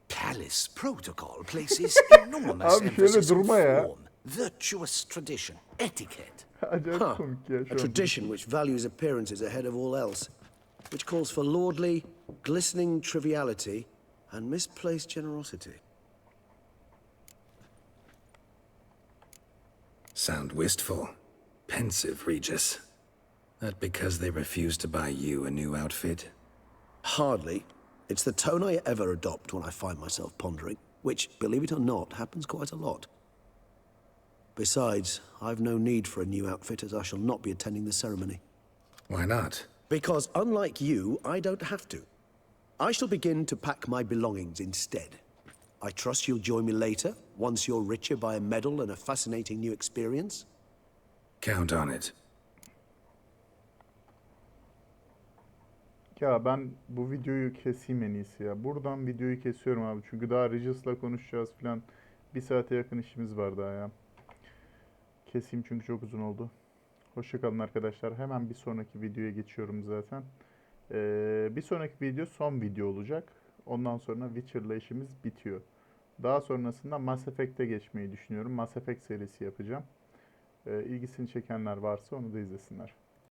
Palace protocol places enormous Abi şöyle emphasis on durma ya. form, virtuous tradition, etiquette. Acayip komik ya şu A an. tradition which values appearances ahead of all else, which calls for lordly, glistening triviality and misplaced generosity. Sound wistful. Pensive, Regis. That because they refuse to buy you a new outfit? Hardly. It's the tone I ever adopt when I find myself pondering, which, believe it or not, happens quite a lot. Besides, I've no need for a new outfit as I shall not be attending the ceremony. Why not? Because unlike you, I don't have to. I shall begin to pack my belongings instead. I trust you'll join me later, once you're richer by a medal and a fascinating new experience. Count on it. Ya ben bu videoyu keseyim en iyisi ya. Buradan videoyu kesiyorum abi. Çünkü daha Regis'la konuşacağız falan. Bir saate yakın işimiz var daha ya. Keseyim çünkü çok uzun oldu. Hoşça kalın arkadaşlar. Hemen bir sonraki videoya geçiyorum zaten. Bir sonraki video son video olacak. Ondan sonra Witcher'la işimiz bitiyor. Daha sonrasında Mass Effect'e geçmeyi düşünüyorum. Mass Effect serisi yapacağım. İlgisini çekenler varsa onu da izlesinler.